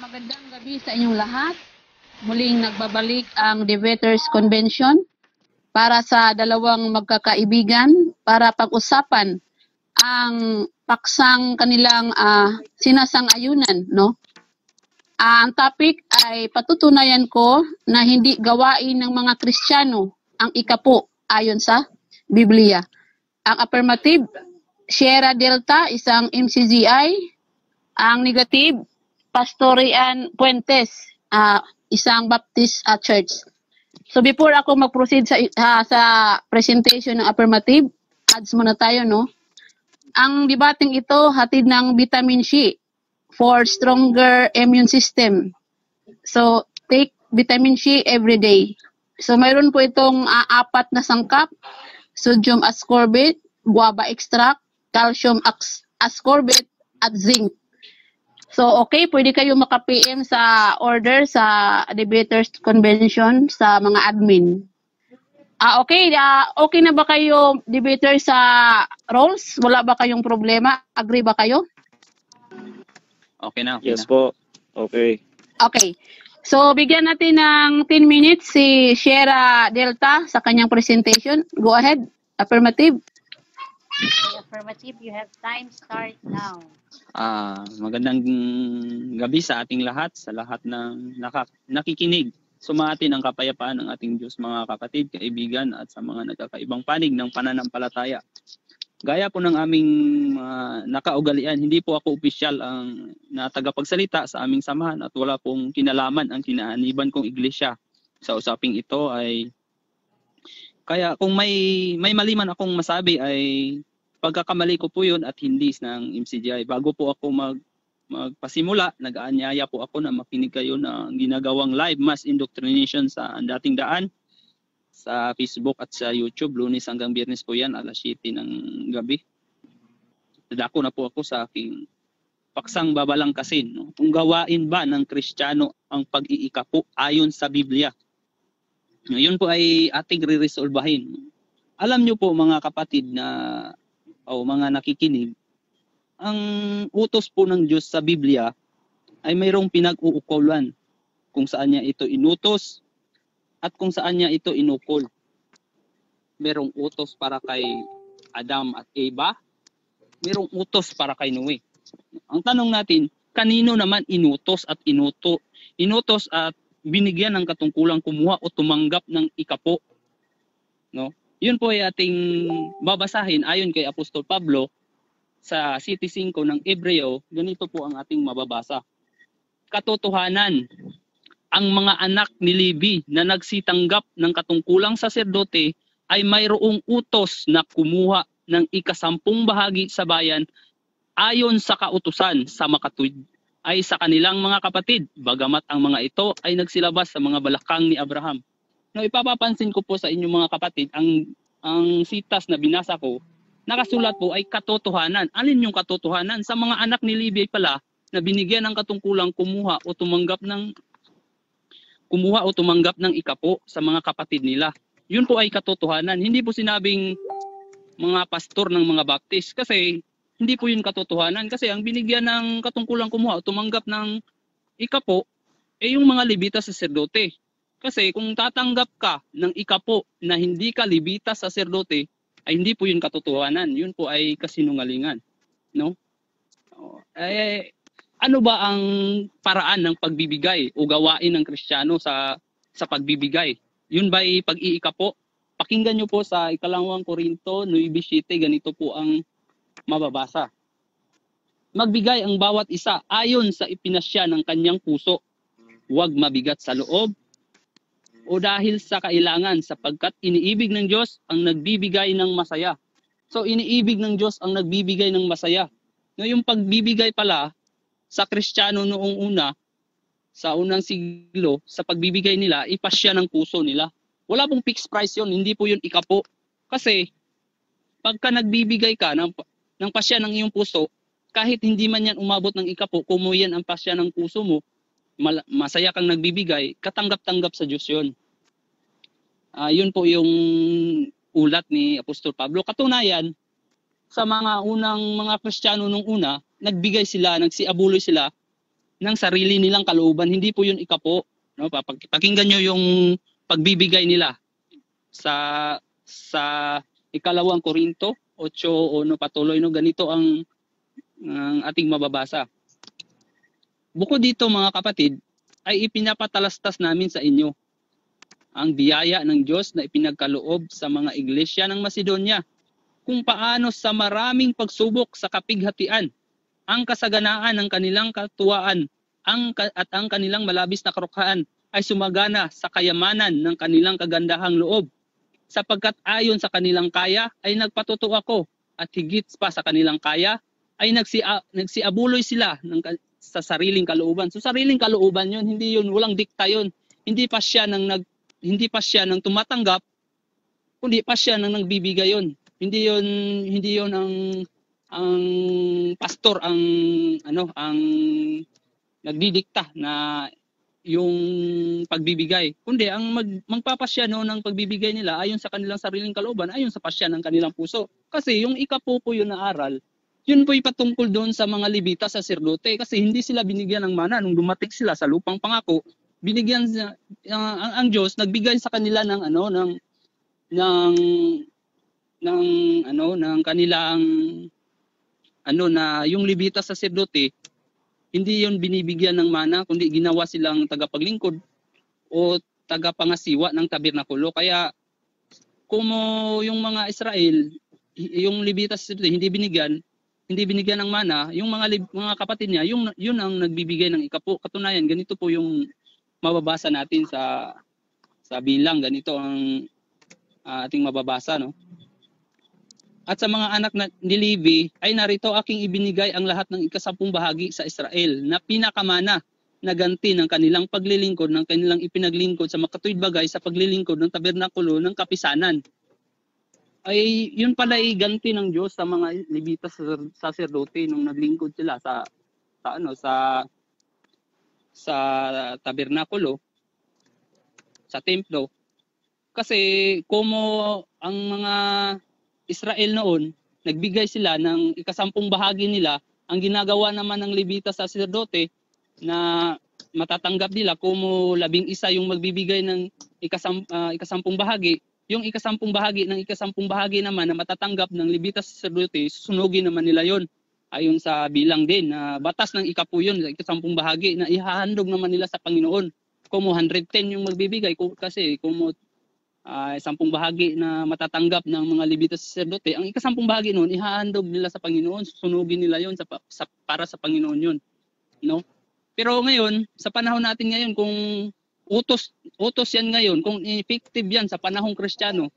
Magandang gabi sa inyong lahat. Muling nagbabalik ang Debaters Convention para sa dalawang magkakaibigan para pag-usapan ang paksang kanilang sinasang-ayunan, no? Ang topic ay patutunayan ko na hindi gawain ng mga Kristiyano ang ikapo ayon sa Biblia. Ang affirmative, Sierra Delta, isang MCGI. Ang negative, Pastorian Puentes, isang Baptist church. So before ako mag-proceed sa presentation ng affirmative, ads muna tayo, no? Ang debating ito hatid ng vitamin C for stronger immune system. So take vitamin C every day. So mayroon po itong 4 na sangkap: sodium ascorbate, guava extract, calcium ascorbate, at zinc. So, okay, pwede kayo maka-PM sa order sa Debaters Convention sa mga admin. Okay, okay na ba kayo, debater, sa roles? Wala ba kayong problema? Agree ba kayo? Okay na. Yes po. Okay. Okay. So, bigyan natin ng 10 minutes si Sierra Delta sa kanyang presentation. Go ahead. Affirmative. Okay, affirmative, you have time, start now. Magandang gabi sa ating lahat, sa lahat ng nakikinig. Sumatin ang kapayapaan ng ating Diyos, mga kapatid, kaibigan, at sa mga nagkakaibang panig ng pananampalataya. Gaya po ng aming nakaugalian, hindi po ako opisyal ang tagapagsalita sa aming samahan at wala pong kinalaman ang kinaaniban kong iglesia sa usaping ito. Kaya kung may mali man akong masabi ay pagkakamali ko po yun at hindi ng MCGI. Bago po ako magpasimula, nag-aanyaya po ako na makinig kayo na ginagawang live mass indoctrination sa dating daan sa Facebook at sa YouTube. Lunes hanggang Biyernes po yan, alas 7 ng gabi. Dadako na po ako sa aking paksang babalangkasin. No? Kung gawain ba ng Kristiyano ang pag-iikapo ayon sa Biblia? Yun po ay ating re-resolbahin. Alam nyo po mga kapatid mga nakikinig, ang utos po ng Diyos sa Biblia ay mayroong pinag-uukulan kung saan niya ito inutos at kung saan niya ito inukol. Mayroong utos para kay Adam at Eva, mayroong utos para kay Noe. Ang tanong natin, kanino naman inutos at binigyan ng katungkulang kumuha o tumanggap ng ikapo? No? Yun po ay ating babasahin ayon kay Apostol Pablo sa City 5 ng Hebreo. Ganito po ang ating mababasa. Katotohanan, ang mga anak ni Levi na nagsitanggap ng katungkulang saserdote ay mayroong utos na kumuha ng ika-10 bahagi sa bayan ayon sa kautusan sa makatuwid ay sa kanilang mga kapatid, bagamat ang mga ito ay nagsilabas sa mga balakang ni Abraham. No, ipapapansin ko po sa inyong mga kapatid, ang sitas na binasa ko, nakasulat po ay katotohanan. Alin yung katotohanan? Sa mga anak ni Levi pala na binigyan ng katungkulang kumuha o tumanggap ng ikapo sa mga kapatid nila. Yun po ay katotohanan. Hindi po sinabing mga pastor ng mga Baptist kasi hindi po yun katotohanan. Kasi ang binigyan ng katungkulang kumuha o tumanggap ng ikapo ay yung mga Levita saserdote. Kasi kung tatanggap ka ng ikapo na hindi ka Levita saserdote, ay hindi po yun katotohanan. Yun po ay kasinungalingan. No? Ano ba ang paraan ng pagbibigay o gawain ng Kristiyano sa pagbibigay? Yun ba ay pag-iikapo? Pakinggan nyo po sa 2 Korinto 9:7, ganito po ang mababasa. Magbigay ang bawat isa ayon sa ipinasya ng kanyang puso. Huwag mabigat sa loob o dahil sa kailangan, sapagkat iniibig ng Diyos ang nagbibigay ng masaya. So iniibig ng Diyos ang nagbibigay ng masaya. No, yung pagbibigay pala sa Kristiyano noong sa unang siglo, sa pagbibigay nila, ipasya ng puso nila. Wala pong fixed price yun, hindi po yun ikapo. Kasi pagka nagbibigay ka ng pasya ng iyong puso, kahit hindi man yan umabot ng ikapo, kung yan ang pasya ng puso mo, masaya kang nagbibigay, katanggap-tanggap sa Diyos yun. Yun po yung ulat ni Apostol Pablo. Katunayan, sa mga unang mga Kristiyano nung una, nagbigay sila, nagsiabuloy sila ng sarili nilang kalooban. Hindi po yun ikapo. No? Pakinggan nyo yung pagbibigay nila sa ikalawang Korinto 8 o no, patuloy no, ganito ang ating mababasa. Bukod dito mga kapatid, ay ipinapatalastas namin sa inyo ang biyaya ng Diyos na ipinagkaloob sa mga iglesia ng Macedonia, kung paano sa maraming pagsubok sa kapighatian, ang kasaganaan ng kanilang katuwaan at ang kanilang malabis na karukhaan ay sumagana sa kayamanan ng kanilang kagandahang loob. Sapagkat ayon sa kanilang kaya ay nagpatuto ako, at higit pa sa kanilang kaya ay nagsiabuloy sila sa sariling kalooban. So sariling kalooban yun, hindi yun, walang dikta yun. Hindi pa siya nang tumatanggap, kundi pa siya nang nagbibigay yun. Hindi yun ang pastor ang nagdidikta na yung pagbibigay, kundi ang magpapasya no ng pagbibigay nila ayon sa kanilang sariling kalooban, ayon sa pasya ng kanilang puso. Kasi yung ikapo po yun na aral, yun po ipatungkol doon sa mga Levita, saserdote, kasi hindi sila binigyan ng mana nung dumating sila sa lupang pangako. Binigyan ang Diyos nagbigay sa kanila ng kanilang na yung Levita, saserdote, hindi yon binibigyan ng mana, kundi ginawa silang tagapaglingkod o tagapangasiwa ng tabernakulo. Kaya kung yung mga Israel, yung Levita, hindi binigyan ng mana, yung mga kapatid niya, yun ang nagbibigay ng ikapo. Katunayan, ganito po yung mababasa natin sa bilang, ganito ang ating mababasa, no? At sa mga anak ni Levi ay narito aking ibinigay ang lahat ng 10 bahagi sa Israel na pinakamana na ganti ng kanilang paglilingkod, ng kanilang ipinaglingkod sa makatuwid bagay sa paglilingkod ng tabernakulo ng kapisanan. Ay yun pala ay ganti ng Diyos sa mga Levita, saserdote nung naglingkod sila sa tabernakulo, sa templo. Kasi como ang mga Israel noon, nagbigay sila ng 10 bahagi nila, ang ginagawa naman ng Levita, saserdote, na matatanggap nila como 11 yung magbibigay ng 10 bahagi, yung 10 bahagi ng 10 bahagi naman na matatanggap ng Levita, saserdote, susunugin naman nila yon ayon sa bilang din na batas ng ikapo yun, 10 bahagi na ihahandog naman nila sa Panginoon. Como 110 yung magbibigay, kasi como 10 bahagi na matatanggap ng mga Levita, saserdote, ang 10 bahagi noon ihahandog nila sa Panginoon, susunugin nila yon para sa Panginoon yon, no? Pero ngayon, sa panahon natin ngayon, kung utos yan ngayon, kung effective yan sa panahong Kristiyano,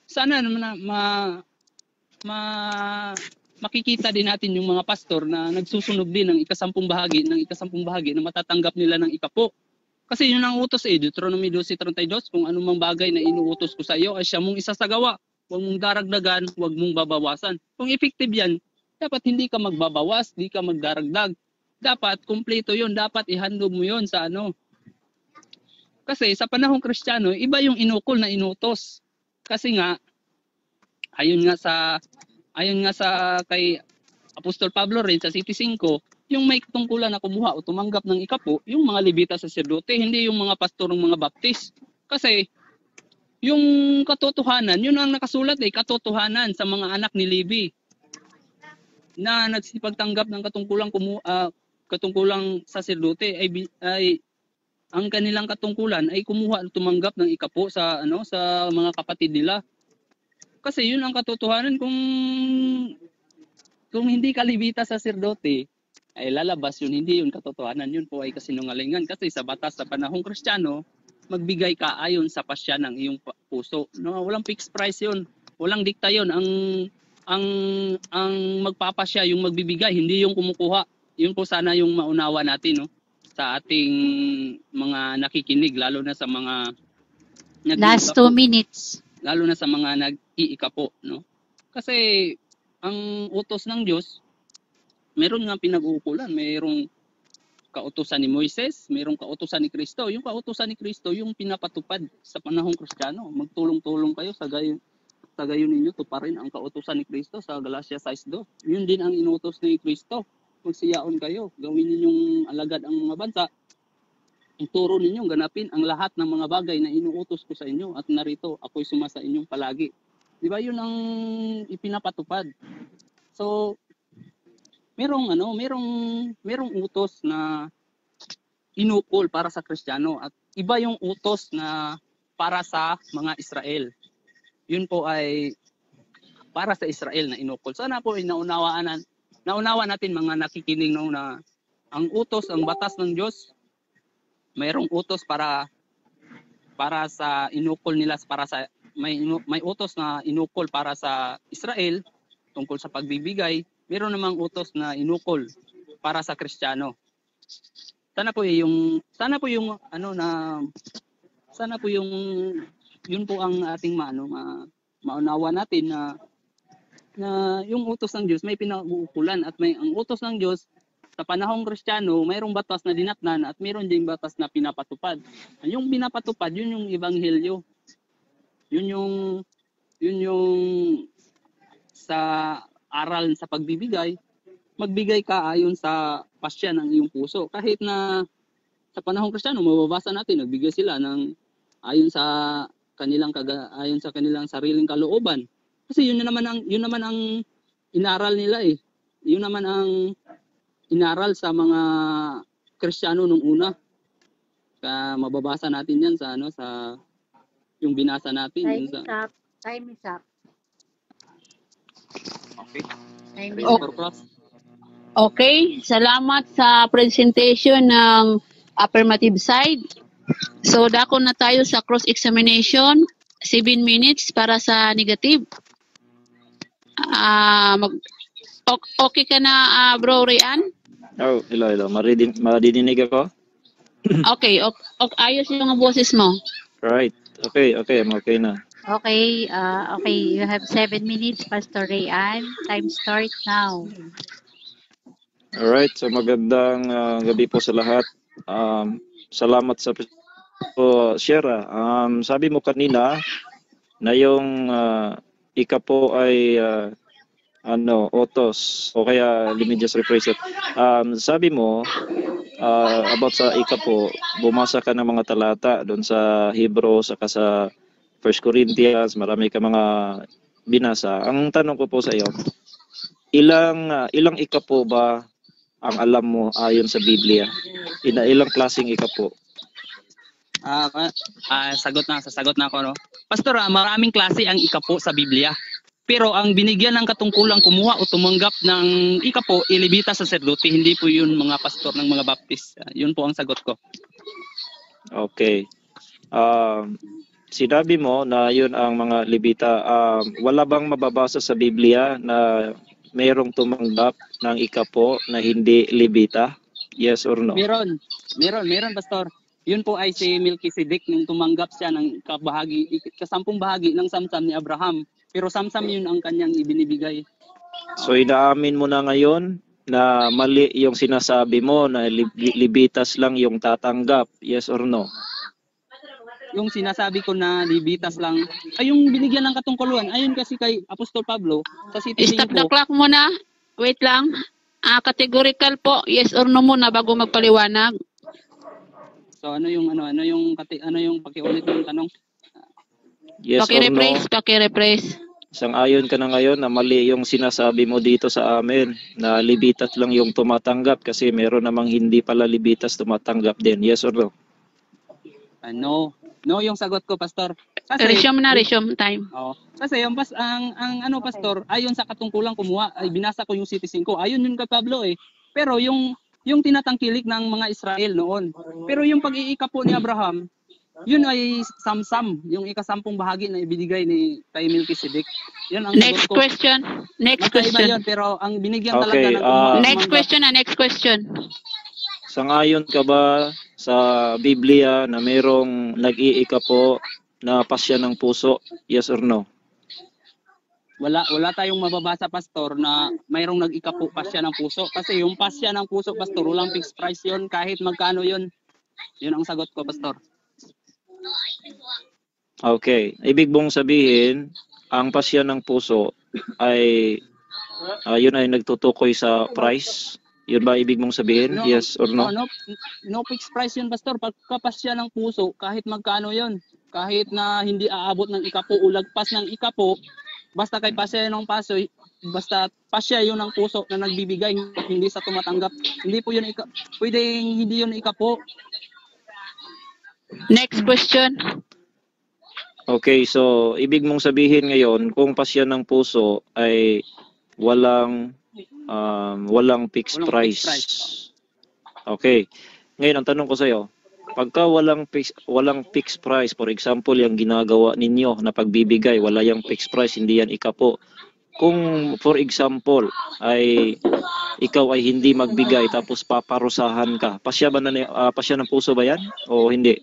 sana makikita din natin yung mga pastor na nagsusunog din ng 10 bahagi na matatanggap nila ng ikapo. Kasi yun ang utos Deuteronomy 12:32, kung anumang bagay na inuutos ko sa iyo ay siya mong isasagawa. Huwag mong daragdagan, huwag mong babawasan. Kung effective yan, dapat hindi ka magbabawas, hindi ka magdaragdag. Dapat kumpleto yun, dapat ihandog mo yun sa Kasi sa panahong Kristiyano, iba yung inukol na inutos. Kasi nga, ayon nga sa kay Apostol Pablo rin sa City 5, yung may katungkulan na kumuha o tumanggap ng ikapo, yung mga Levita, saserdote, hindi yung mga pastor ng mga Baptist. Kasi yung katotohanan, yun ang nakasulat katotohanan sa mga anak ni Levi na nagsipagtanggap ng katungkulang saserdote ay ang kanilang katungkulan ay kumuha at tumanggap ng ikapo sa mga kapatid nila. Kasi yun ang katotohanan. Kung hindi ka Levita, saserdote, ay lalabas yun, hindi yun katotohanan, yun po ay kasinungalingan. Kasi sa batas sa panahong Kristiyano, magbigay ka ayon sa pasya ng iyong puso. No, walang fixed price yun, walang dikta yun. Ang magpapasya yung magbibigay, hindi yung kumukuha. Yun po sana yung maunawa natin, no, sa ating mga nakikinig, lalo na sa mga Last 2 minutes. Lalo na sa mga nag-iikapo, no? Kasi ang utos ng Diyos, meron nga pinag-uukulan, mayroong kautusan ni Moises, mayroong kautusan ni Kristo. Yung kautusan ni Kristo, yung pinapatupad sa panahong Kristiyano. Magtulong-tulong kayo sa gayon ninyo tuparin ang kautusan ni Kristo sa Galatia 6:2. Yun din ang inutos ni Kristo. magsiyaon kayo. Gawin ninyong alagad ang mga bansa. Ituro ninyong ganapin ang lahat ng mga bagay na inuutos ko sa inyo at narito ako'y sumasa inyong palagi. Di ba yun ang ipinapatupad? So, merong utos na inukol para sa Kristiyano at iba yung utos na para sa mga Israel. Yun po ay para sa Israel na inukol. Sana po ay naunawa natin mga nakikinig na ang utos, ang batas ng Diyos, mayroong utos para sa inukol nila, may utos na inukol para sa Israel tungkol sa pagbibigay, meron namang utos na inukol para sa Kristiyano. Sana po yung yun po ang ating maunawa natin na yung utos ng Diyos may pinag-uukulan at ang utos ng Diyos sa panahong Kristiyano, mayroong batas na dinatnan at mayroon ding batas na pinapatupad. Yung pinapatupad, yun yung ebanghelyo. Yun yung sa aral sa pagbibigay, magbigay ka ayon sa pasya ng iyong puso. Kahit na sa panahong Kristiyano, mababasa natin, nagbigay sila ng ayon sa kanilang sariling kalooban. Kasi yun naman ang inaral nila eh. Yun naman ang inaral sa mga Kristiyano nung una. Mababasa natin 'yan sa yung binasa natin. Time is up. Okay. Time Thank is you up. for class. Okay, salamat sa presentation ng affirmative side. So, dako na tayo sa cross-examination. 7 minutes para sa negative. Okay ka na, Bro Rian? Oh, hello. Maridinig ako? Okay, ayos yung mga boses mo. Right. Okay, I'm okay na. Okay, you have 7 minutes, Pastor Rayan. Time start now. Alright, so magandang gabi po sa lahat. Salamat sa Shera. Sabi mo kanina na yung ika po ay utos o kaya let me just rephrase it. Sabi mo about sa ika po, bumasa ka ng mga talata doon sa Hebrew saka sa 1 Corinthians, marami ka mga binasa. Ang tanong ko po sa iyo, ilang ika po ba ang alam mo ayon sa Biblia? Ilang klaseng ika po? Sasagot na ako, no? Pastor, maraming klase ang ika po sa Biblia. Pero ang binigyan ng katungkulang kumuha o tumanggap ng ika po, ilibita sa sacerdote, hindi po yun mga pastor ng mga baptist. Yun po ang sagot ko. Okay. Sinabi mo na yun ang mga libita. Wala bang mababasa sa Biblia na mayroong tumanggap ng ika po na hindi libita? Yes or no? Meron, pastor. Yun po ay si Melchizedek nung tumanggap siya ng kasampung bahagi ng samsam ni Abraham. Pero samsam yun ang kanyang ibinibigay. So inaamin mo na ngayon na mali yung sinasabi mo na libitas lang yung tatanggap. Yes or no? Yung sinasabi ko na libitas lang, ay yung binigyan ng katungkuluan, ayon kasi kay Apostol Pablo, sa City Stop the 5, clock muna. Wait lang. Categorical po, yes or no muna bago magpaliwanag. so ano yung pakiulit ng tanong? Yes or no? Paki-rephrase. Sang-ayon ka na ngayon na mali yung sinasabi mo dito sa amin na libitas lang yung tumatanggap kasi meron namang hindi pala libitas tumatanggap din. Yes or no? No yung sagot ko, pastor. Resume time. Kasi ang pastor, ayon sa katungkulang kumuha, ay binasa ko yung City 5. Ayon yun kay Pablo eh. Pero yung tinatangkilik ng mga Israel noon. Pero yung pag-iika po ni Abraham, yun ay samsam, yung ikasampung bahagi na ibinigay ni kay Melchizedek. Yun ang Next sagot ko. question. Magkaiba yun, pero ang binigyan talaga Okay, ng kumuha. Next question. Sang-ayon ka ba sa Biblia na mayroong nag-iika po na pasya ng puso? Yes or no? Wala tayong mababasa, pastor, na mayroong nag-ika po pasya ng puso. Kasi yung pasya ng puso, pastor, walang fixed price yun, kahit magkano yun. Yun ang sagot ko, pastor. Okay. Ibig mong sabihin, ang pasya ng puso ay yun ay nagtutukoy sa price. Yun ba ibig mong sabihin? No, Yes or no? No fixed price yun, Pastor. Pagkapasya ng puso, kahit magkano yun, kahit na hindi aabot ng ikapo o lagpas ng ikapo, basta kay pasya ng paso, basta pasya yun ng puso na nagbibigay, hindi sa tumatanggap. Hindi po yun, pwedeng hindi yun ikapo. Next question. Okay, so ibig mong sabihin ngayon, kung pasya ng puso ay walang fixed Walang price. fixed price. Okay. Ngayon ang tanong ko sa iyo, pagka walang fixed price, for example, yung ginagawa ninyo na pagbibigay, wala yung fixed price, hindi yan ikapo. Kung for example ay ikaw ay hindi magbigay tapos paparusahan ka, pasya ng puso ba yan o hindi?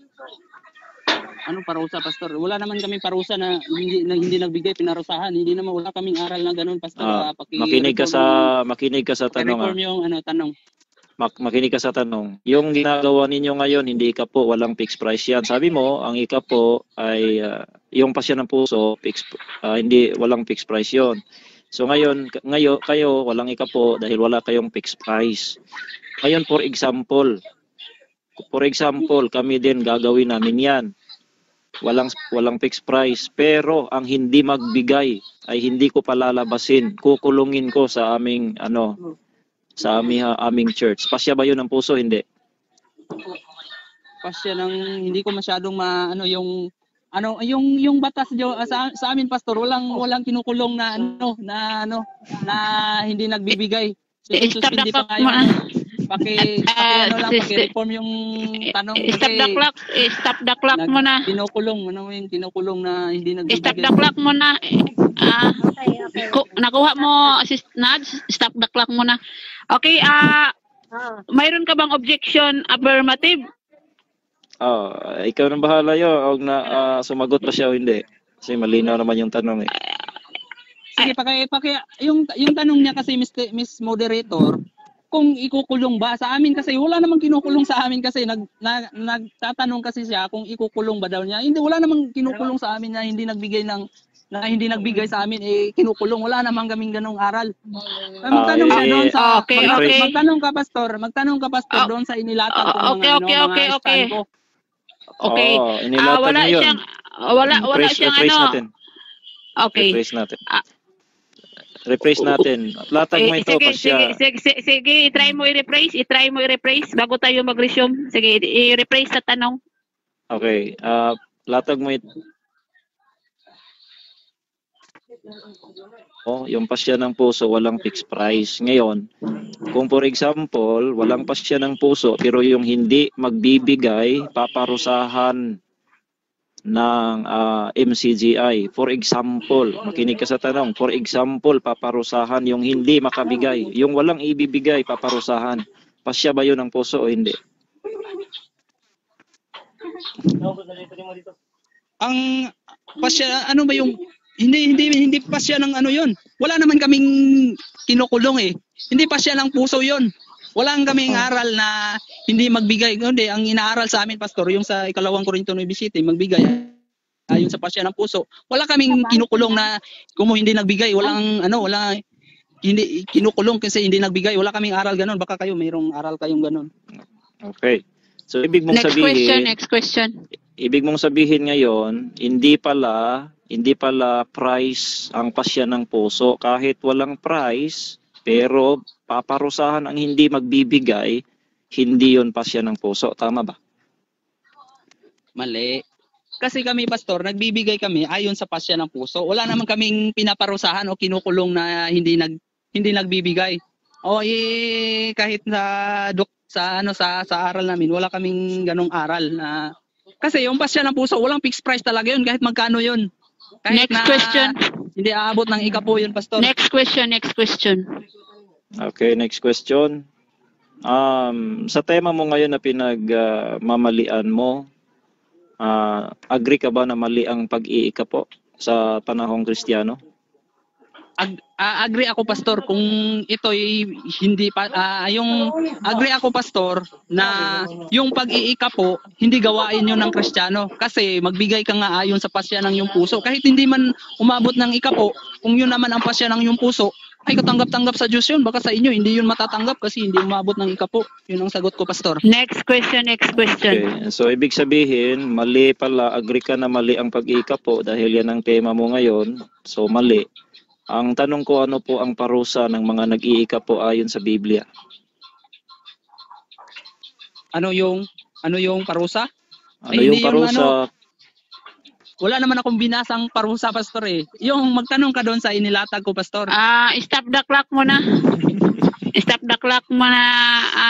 Ano parusa, Pastor? Wala naman kami parusa na hindi nagbigay, pinarusahan. Hindi naman, wala kaming aral na ganun, Pastor. Makinig ka sa tanong. Reform yung tanong. Makinig ka sa tanong. Yung ginagawa ninyo ngayon, hindi ikapo, walang fixed price yan. Sabi mo, ang ikapo ay yung pasya ng puso, walang fixed price yon. So ngayon kayo walang ikapo dahil wala kayong fixed price. Ngayon for example, kami din gagawin namin yan. Walang fixed price, pero ang hindi magbigay ay hindi ko palalabasin, kukulungin ko sa aming aming church. Pasya ba 'yun ng puso? Hindi. Pasya ng hindi ko masyadong yung batas sa amin, Pastor, walang kinukulong na hindi nagbibigay. Stop the hindi clock pa nga muna. reform yung tanong. Stop the clock. Stop the clock muna. Kinukulong na hindi nagbibigay. Stop the clock muna. Nakuha mo, Nad? Stop the clock muna. Okay, mayroon ka bang objection affirmative? Ikaw nang bahala yun. Huwag na sumagot pa siya o hindi. Kasi malinaw naman yung tanong eh. Sige, yung tanong niya kasi, Miss Moderator, kung ikukulong ba sa amin, kasi wala namang kinukulong sa amin, kasi nagtatanong kasi siya kung ikukulong ba daw niya. Hindi, wala namang kinukulong sa amin na hindi nagbigay sa amin, kinukulong. Wala namang kaming ganong aral. Magtanong ka doon sa magtanong ka pastor doon sa inilatag ko mga stand ko. Okay. Wala siyang natin. Okay. Rephrase natin. Latag mo ito pasya. Sige, i-try mo i-rephrase bago tayo mag-resume. Sige, i-rephrase sa tanong. Okay. Latag mo ito. Yung pasya ng puso, walang fixed price. Ngayon, kung for example, walang pasya ng puso, pero yung hindi magbibigay, paparusahan ng MCGI. For example, makinig ka sa tanong, for example, paparusahan yung hindi makabigay. Yung walang ibibigay, paparusahan. Pasya ba yun ng puso o hindi? Ang pasya, ano ba yung hindi pasya ng yun. Wala naman kaming kinukulong eh. Hindi pasya ng puso yun. Walang kaming aral na hindi magbigay. Hindi, ang inaaral sa amin, Pastor, yung sa 2 Corinto 9:7, magbigay ayon sa pasya ng puso. Wala kaming kinukulong na kung hindi nagbigay, hindi kinukulong kasi hindi nagbigay. Wala kaming aral ganun. Baka kayo mayroong aral kayong ganun. Okay. So ibig mong sabihin, Next question. Ibig mong sabihin ngayon, hindi pala price ang pasya ng puso. Kahit walang price, pero paparusahan ang hindi magbibigay, hindi yon pasya ng puso. Tama ba? Mali. Kasi kami, Pastor, nagbibigay kami ayon sa pasya ng puso. Wala naman kaming pinaparusahan o kinukulong na hindi nagbibigay. Kahit sa aral namin, wala kaming ganong aral na kasi yung pasya ng puso, walang fixed price talaga yun kahit magkano yun. Kahit Next question. Hindi aabot ng ikapo yun, Pastor. Next question. Okay, next question. Sa tema mo ngayon na pinagmamalian mo, agree ka ba na mali ang pag-iikapo sa panahong Kristiyano? Agree ako, Pastor, kung ito'y hindi pa agree ako, Pastor, na yung pag-iikapo hindi gawain yun ng Kristiyano, kasi magbigay ka nga ayon sa pasya ng iyong puso. Kahit hindi man umabot ng ikapo, kung yun naman ang pasya ng iyong puso, ay katanggap-tanggap sa Diyos yun. Baka sa inyo, hindi yun matatanggap kasi hindi umabot ng ikapo. Yun ang sagot ko, Pastor. Next question, next question. Okay. So, ibig sabihin, mali pala, agree ka na mali ang pag-iikapo dahil yan ang tema mo ngayon. So, mali. Ang tanong ko, ano po ang parusa ng mga nag-iikapo ayon sa Biblia? Ano yung parusa? Ano Ay, yung hindi yung parusa? Wala naman akong binasang parusa, Pastor eh. Yung magtanong ka doon sa inilatag ko, Pastor. Stop the clock muna. Stop the clock muna,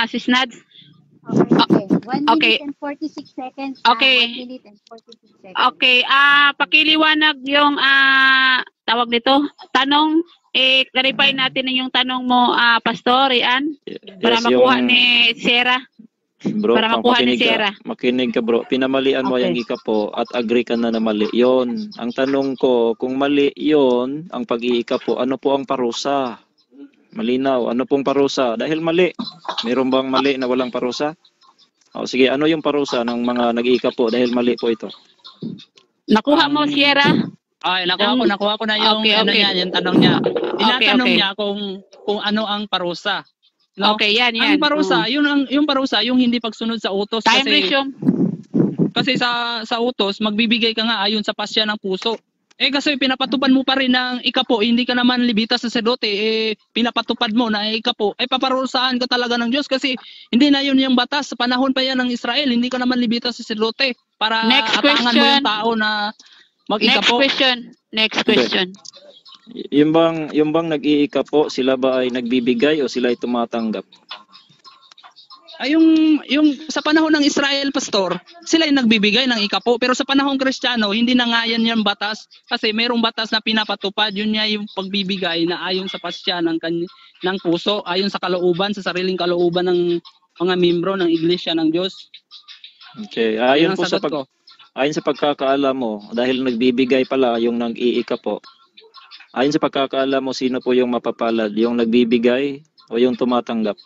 Sis Nads. Okay. 1 Okay. minute and 46 seconds. Okay. 1 minute and 46 seconds. Okay, pakiliwanag yung tawag nito, tanong, clarify natin yung tanong mo, Pastor Rian, para Yes, makuha yung- ni Sarah. Bro, Para makuha ni makinig Sarah. makinig ka bro. Pinamalian mo Okay. yung ikapo at agree ka na mali. Yon. Ang tanong ko, kung mali yon ang pag-iikapo, ano po ang parusa? Malinaw. Ano pong parusa? Dahil mali. Meron bang mali na walang parusa? O sige, ano yung parusa ng mga nag-iikapo dahil mali po ito? Nakuha mo, Sierra? Ay, nakuha ko na yung Okay, ano okay. niya, yung tanong niya. Tinatanong okay. niya kung ano ang parusa. No? Okay, yan. Ang parusa, yung parusa, yung hindi pagsunod sa utos Time kasi resume. kasi sa utos magbibigay ka nga ayon sa pasya ng puso. Kasi pinapatupad mo pa rin ng ikapo, hindi ka naman libita sa sacerdote, pinapatupad mo na ikapo, paparusahan ka talaga ng Diyos kasi hindi na yun yung batas. Sa panahon pa yan ng Israel, hindi ka naman libita sa sacerdote para Next atangan mo question. yung tao na Next mag-ikapo. question. Next question. Yung bang nag-iikapo, sila ba ay nagbibigay o sila ay tumatanggap? Ay, yung sa panahon ng Israel, Pastor, sila yung nagbibigay ng ikapo. Pero sa panahon Kristiyano, hindi na nga yan yung batas. Kasi mayroong batas na pinapatupad. Yun nga yung pagbibigay na ayon sa pasya ng puso, ayon sa kalooban, sa sariling kalooban ng mga membro ng Iglesia ng Diyos. Okay. Yun Ayon ang po sa sagot ko. ayon sa pagkakaalam mo, dahil nagbibigay pala yung nag-iikapo. Ayon sa pagkakaalam mo, sino po yung mapapalad? Yung nagbibigay o yung tumatanggap?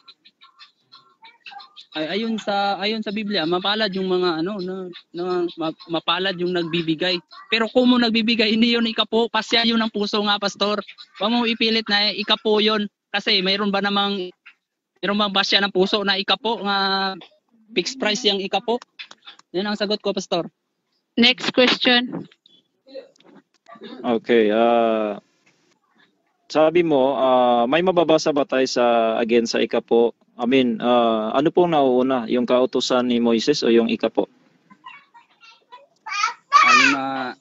Ay, ayon sa Biblia, mapalad yung mga mapalad yung nagbibigay. Pero kung mo nagbibigay, hindi yun ikapo, pasya yun ng puso nga, Pastor. Huwag mo ipilit na ikapo yun kasi mayroon bang pasya ng puso na ikapo nga fixed price yung ikapo? Yan ang sagot ko, Pastor. Next question. Okay. Sabi mo, may mababasa ba tayo sa ikapo? I mean, ano pong nauuna? Yung kautusan ni Moises o yung ikapo?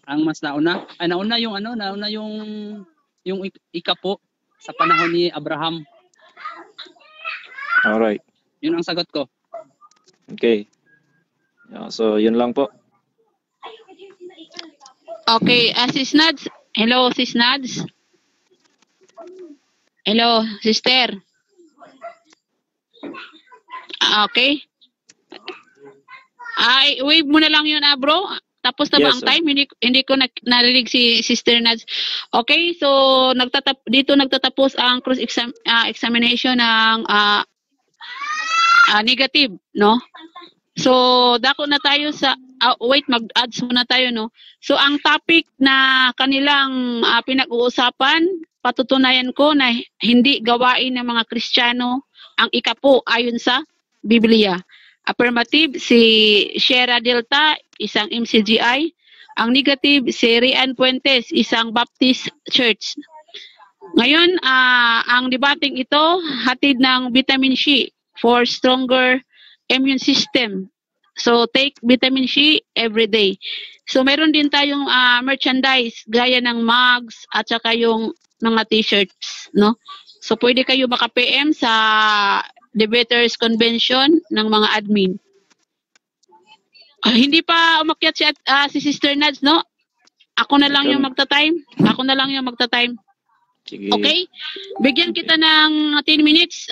Ang mas nauna yung ikapo sa panahon ni Abraham. Alright. Yun ang sagot ko. Okay. So, yun lang po. Okay, Sis Nads. Hello, Sis Nads. Hello, sister. Okay. Wave mo na lang yun, bro. Tapos na ba Yes, ang sir. time? Hindi ko narinig si Sister Nads. Okay, so dito nagtatapos ang cross examination ng negative, no? So, dako na tayo sa mag-adds muna tayo, no? So, ang topic na kanilang pinag-uusapan, patutunayan ko na hindi gawain ng mga Kristiyano ang ikapo ayon sa Biblia. Affirmative, si Sierra Delta, isang MCGI. Ang negative, si Rian Puentes, isang Baptist Church. Ngayon, ang debating ito, hatid ng vitamin C for stronger immune system. So, take vitamin C every day. So, meron din tayong merchandise, gaya ng mugs at saka yung mga t-shirts, no? So, pwede kayo maka-PM sa Debaters Convention ng mga admin. Hindi pa umakyat si Sister Nads, no? Ako na lang yung magta-time. Sige. Okay? Bigyan kita ng 10 minutes,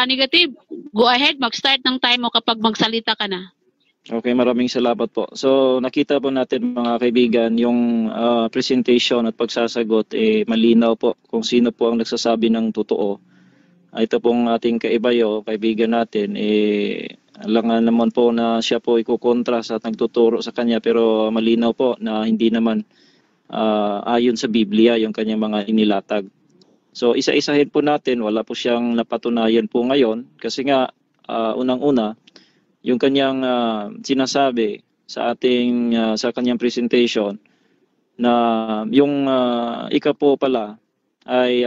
negative. Go ahead, mag-start ng time mo kapag magsalita ka na. Okay, maraming salamat po. So, nakita po natin mga kaibigan, yung presentation at pagsasagot, malinaw po kung sino po ang nagsasabi ng totoo. Ito pong ating kaibigan natin, alangan naman po na siya po ikukontra sa nagtuturo sa kanya, pero malinaw po na hindi naman ayon sa Biblia yung kanyang mga inilatag. So isa-isahin po natin, wala po siyang napatunayan po ngayon kasi nga unang-una yung kanyang sinasabi sa ating sa kanyang presentation na yung ika po pala ay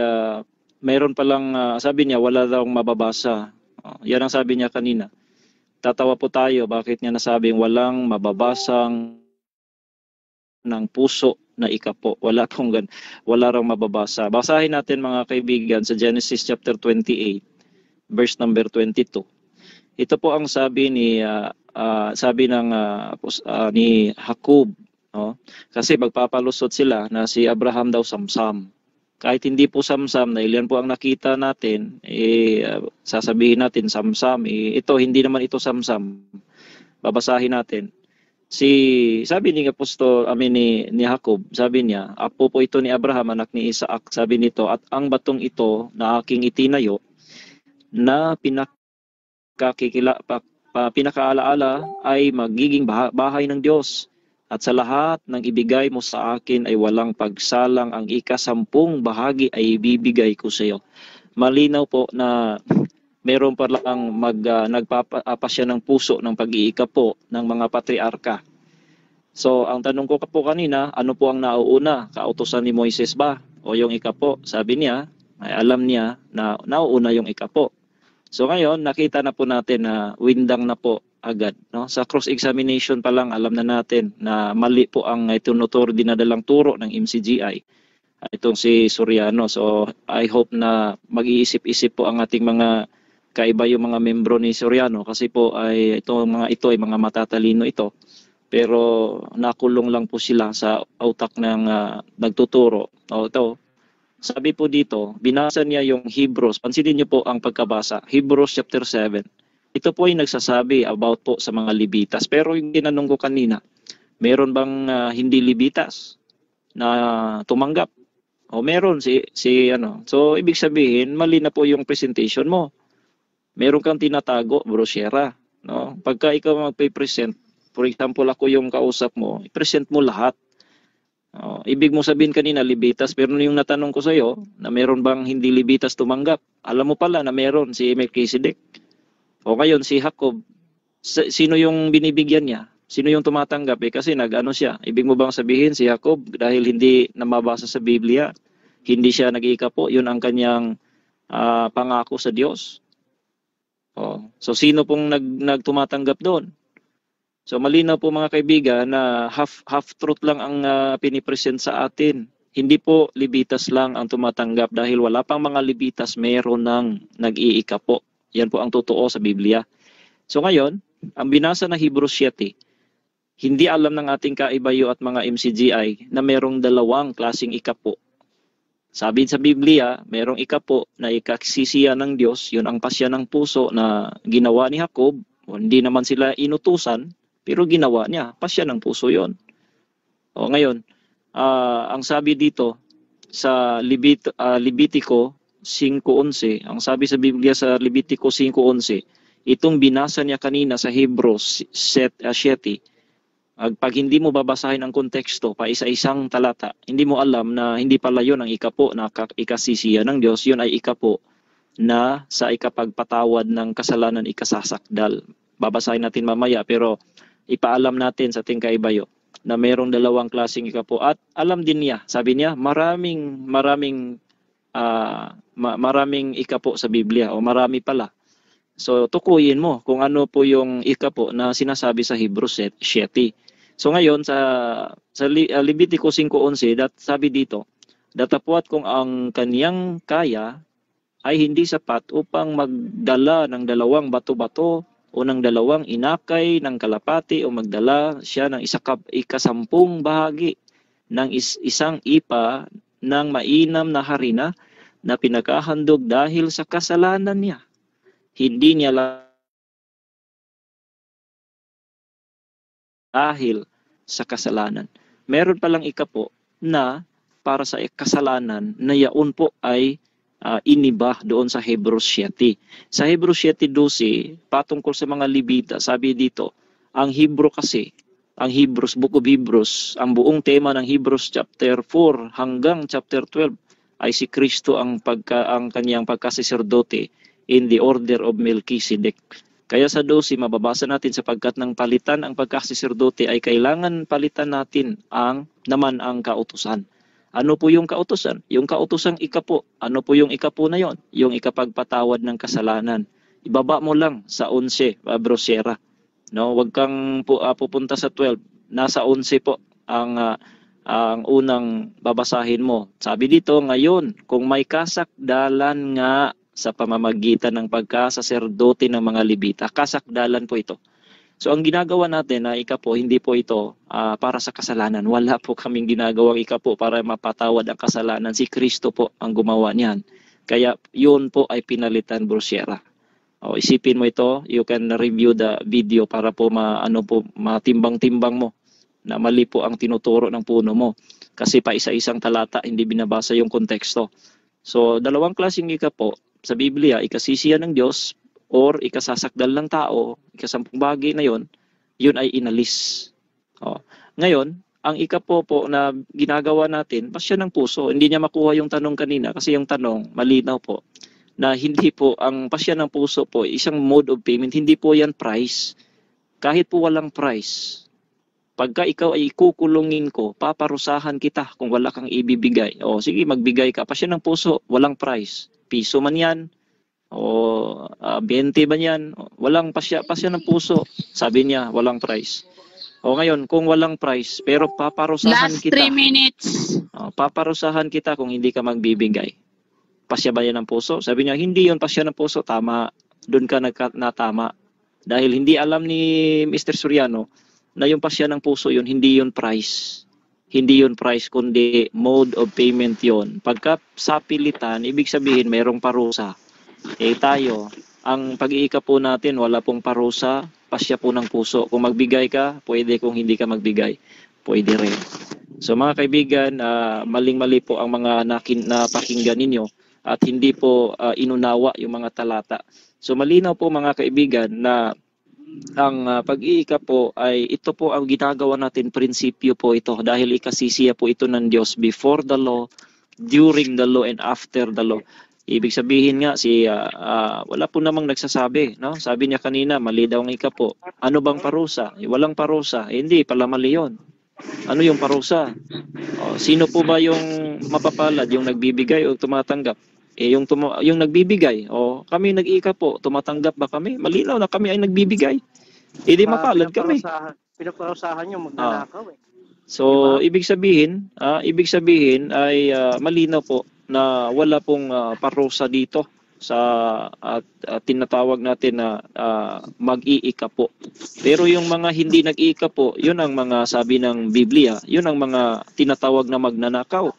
mayroon palang sabi niya wala daw mababasa. Yan ang sabi niya kanina. Tatawa po tayo bakit niya nasabing walang mababasang ng puso na ika po. Wala raw mababasa. Basahin natin mga kaibigan sa Genesis chapter 28 verse number 22. Ito po ang sabi ni ni Jacob, no? Kasi magpapalusot sila na si Abraham daw samsam. Kahit hindi po samsam, na ilan po ang nakita natin, sasabihin natin samsam. Ito hindi naman ito samsam. Babasahin natin. Sabi ni Jacob, sabi niya, apo po ito ni Abraham, anak ni Isaac, sabi nito, at ang batong ito na aking itinayo na pinakaalaala ay magiging bahay ng Diyos. At sa lahat ng ibigay mo sa akin ay walang pagsalang, ang 10 bahagi ay ibibigay ko sa iyo. Malinaw po na meron pa lang nagpapasya ng puso ng pag-iika po ng mga patriarka. So, ang tanong ko po kanina, ano po ang nauuna? Kautusan ni Moises ba? O yung ika po? Sabi niya, ay alam niya na nauuna yung ika po. So ngayon, nakita na po natin na windang na po agad. No? Sa cross-examination pa lang, alam na natin na mali po ang dinadalang turo ng MCGI. Itong si Soriano. So I hope na mag-iisip-isip po ang ating mga kaiba yung mga membro ni Soriano kasi po ay ito ay mga matatalino ito. Pero nakulong lang po sila sa utak ng nagtuturo. O ito, sabi po dito, binasa niya yung Hebrews. Pansinin niyo po ang pagkabasa. Hebrews chapter 7. Ito po ay nagsasabi about po sa mga Levitas. Pero yung tinanong ko kanina, meron bang hindi Levitas na tumanggap? O meron So ibig sabihin, mali na po yung presentation mo. Meron kang tinatago, brosyera, no? Pagka ikaw magpe-present, for example ako yung kausap mo, i-present mo lahat. Ibig mo sabihin kanina Levitas, pero yung natanong ko sa iyo na meron bang hindi Levitas tumanggap, alam mo pala na meron si Melchizedek. O ngayon si Jacob, sino yung binibigyan niya? Sino yung tumatanggap? Kasi nag-ano siya. Ibig mo bang sabihin si Jacob dahil hindi namabasa sa Biblia, hindi siya nag-iika po, yun ang kanyang pangako sa Diyos. So sino pong nagtumatanggap doon? So malinaw po mga kaibigan na half truth lang ang pinipresent sa atin. Hindi po Levitas lang ang tumatanggap dahil wala pang mga Levitas, meron nang nag-iika po. Yan po ang totoo sa Biblia. So ngayon, ang binasa na Hebrews 7, hindi alam ng ating kaibayo at mga MCGI na merong dalawang klaseng ika po. Sabi sa Biblia, merong ika po na ikaksisiya ng Diyos, yun ang pasya ng puso na ginawa ni Jacob. Hindi naman sila inutusan, pero ginawa niya, pasya ng puso yon. Ngayon, ang sabi dito sa Levitico 5:11, ang sabi sa Biblia sa Levitico 5:11, itong binasa niya kanina sa Hebrews 7, pag hindi mo babasahin ang konteksto pa isa-isang talata, hindi mo alam na hindi pala yon ang ika po na ikasisiya ng Diyos, yun ay ika po na sa ikapagpatawad ng kasalanan ikasasakdal. Babasahin natin mamaya, pero ipaalam natin sa ating kaibayo na mayroong dalawang klaseng ika po. At alam din niya, sabi niya, maraming ika po sa Biblia, o marami pala. So tukuyin mo kung ano po yung ika po na sinasabi sa Hebrews 7. So ngayon sa Levitico 5:11, sabi dito, datapwat kung ang kaniyang kaya ay hindi sapat upang magdala ng 2 bato-bato o ng 2 inakay ng kalapati, o magdala siya ng 10 bahagi ng isang ipa ng mainam na harina na pinakahandog dahil sa kasalanan niya. Hindi niya dahil sa kasalanan. Meron palang ika po na para sa kasalanan na yaon po ay iniba doon sa Hebrews 7. Sa Hebrews 7:12, patungkol sa mga Levita, sabi dito, ang Book of Hebrews, ang buong tema ng Hebrews chapter 4 hanggang chapter 12 ay si Kristo ang kanyang pagkasaserdote in the order of Melchizedek. Kaya sa 12 mababasa natin, sapagkat ng palitan ang pagkasaserdote ay kailangan palitan natin naman ang kautusan. Ano po yung kautusan? Yung kautusang ikapo. Ano po yung ikapo na yon? Yung ikapagpatawad ng kasalanan. Ibaba mo lang sa 11, Brosera. No, wag kang pupunta sa 12. Nasa 11 po ang unang babasahin mo. Sabi dito, ngayon, kung may kasakdalan nga sa pamamagitan ng pagkasaserdote ng mga Levita, kasakdalan po ito. So ang ginagawa natin na ikapo, hindi po ito para sa kasalanan. Wala po kaming ginagawang ikapo para mapatawad ang kasalanan. Si Kristo po ang gumawa niyan. Kaya yun po ay pinalitan, Brosera. Isipin mo ito, you can review the video para po matimbang-timbang mo na mali po ang tinuturo ng puno mo. Kasi pa isa-isang talata, hindi binabasa yung konteksto. So dalawang klaseng ikapo sa Biblia, ikasisiya ng Diyos, or ikasasakdal ng tao, ikasampung bagay na yun ay inalis. Ngayon, ang ikapo po na ginagawa natin, pasya ng puso. Hindi niya makuha yung tanong kanina kasi yung tanong, malinaw po, na hindi po, ang pasya ng puso po, isang mode of payment, hindi po yan price. Kahit po walang price. Pagka ikaw ay kukulungin ko, paparusahan kita kung wala kang ibibigay. Sige, magbigay ka. Pasya ng puso, walang price. Piso man yan, 20 ba yan? Walang pasya ng puso. Sabi niya, walang price. Ngayon, kung walang price, pero paparusahan Last kita. 3 minutes. Paparusahan kita kung hindi ka magbibigay. Pasya ba yan ng puso? Sabi niya, hindi yun pasya ng puso. Tama. Doon ka natama. Dahil hindi alam ni Mr. Soriano na yung pasya ng puso yun, hindi yun price. Hindi yun price, kundi mode of payment yun. Pagka sa pilitan, ibig sabihin mayroong parusa. Tayo, ang pag-iika po natin, wala pong parusa, pasya po ng puso. Kung magbigay ka, pwede. Kung hindi ka magbigay, pwede rin. So mga kaibigan, maling-mali po ang mga napakinggan ninyo at hindi po inunawa yung mga talata. So malinaw po mga kaibigan na ang pag-iika po ay ito po ang ginagawa natin, prinsipyo po ito dahil ikasisiya po ito ng Diyos before the law, during the law, and after the law. Ibig sabihin nga wala po namang nagsasabi, no? Sabi niya kanina, mali daw ang ikapo. Ano bang parusa? Walang parusa. Hindi pala mali 'yon. Ano yung parusa? Sino po ba yung mapapalad, yung nagbibigay o tumatanggap? Yung nagbibigay, kami nag-iikapo, tumatanggap ba kami? Malinaw na kami ay nagbibigay. Hindi mapalad kami. Pinaparusahan niyo magnanakaw eh. So ibig sabihin ay malinaw po na wala pong parusa dito sa tinatawag natin na mag-iikapo. Pero yung mga hindi nag-iikapo, yun ang mga sabi ng Biblia, yun ang mga tinatawag na magnanakaw.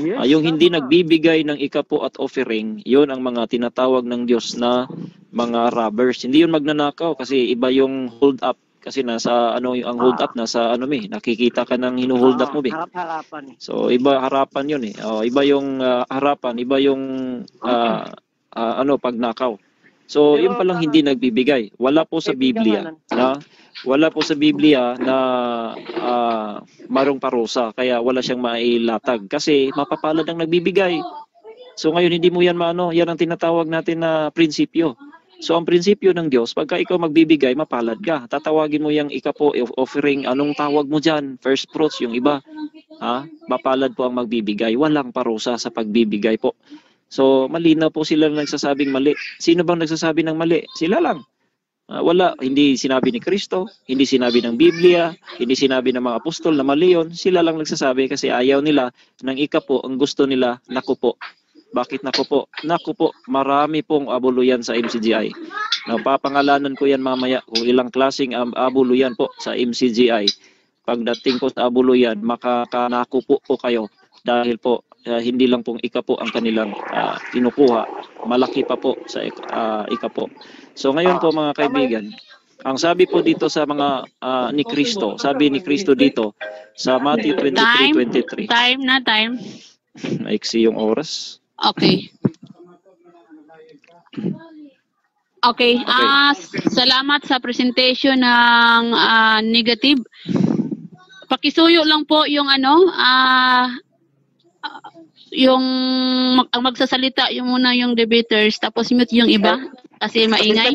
Yes, Yung hindi nagbibigay ng ikapo at offering, yun ang mga tinatawag ng Diyos na mga robbers. Hindi yun magnanakaw kasi iba yung hold up. Kasi nasa ang hold up, nasa nakikita ka ng hinuhold up mo Harap-harapan eh. So iba harapan yun eh. Iba yung harapan, iba yung pagnakaw. So yun palang hindi nagbibigay. Wala po sa Biblia na marong parusa, kaya wala siyang mailatag kasi mapapalad ang nagbibigay. So ngayon hindi mo yan yan ang tinatawag natin na prinsipyo. So ang prinsipyo ng Diyos, pagka ikaw magbibigay, mapalad ka. Tatawagin mo yung ikapo, offering, anong tawag mo dyan? First fruits, yung iba. Mapalad po ang magbibigay. Walang parusa sa pagbibigay po. So malinaw po sila na nagsasabing mali. Sino bang nagsasabi ng mali? Sila lang. Wala, hindi sinabi ni Kristo, hindi sinabi ng Biblia, hindi sinabi ng mga apostol na mali yun. Sila lang nagsasabi kasi ayaw nila ng ikapo, ang gusto nila, naku po. Bakit naku po? Naku po, marami pong abuluyan sa MCGI. Papangalanan ko yan mamaya kung ilang klaseng abuluyan po sa MCGI. Pagdating po sa abuluyan, makakanaku po kayo dahil po hindi lang pong ikapo ang kanilang kinukuha. Malaki pa po sa ikapo. So ngayon po mga kaibigan, ang sabi po dito sa mga ni Kristo, sabi ni Kristo dito sa Matthew 23:23. Time. Maiksi yung oras. Okay. Salamat sa presentation ng negative. Pakisuyo lang po yung yung ang magsasalita yung muna yung debaters tapos mute yung iba kasi maingay.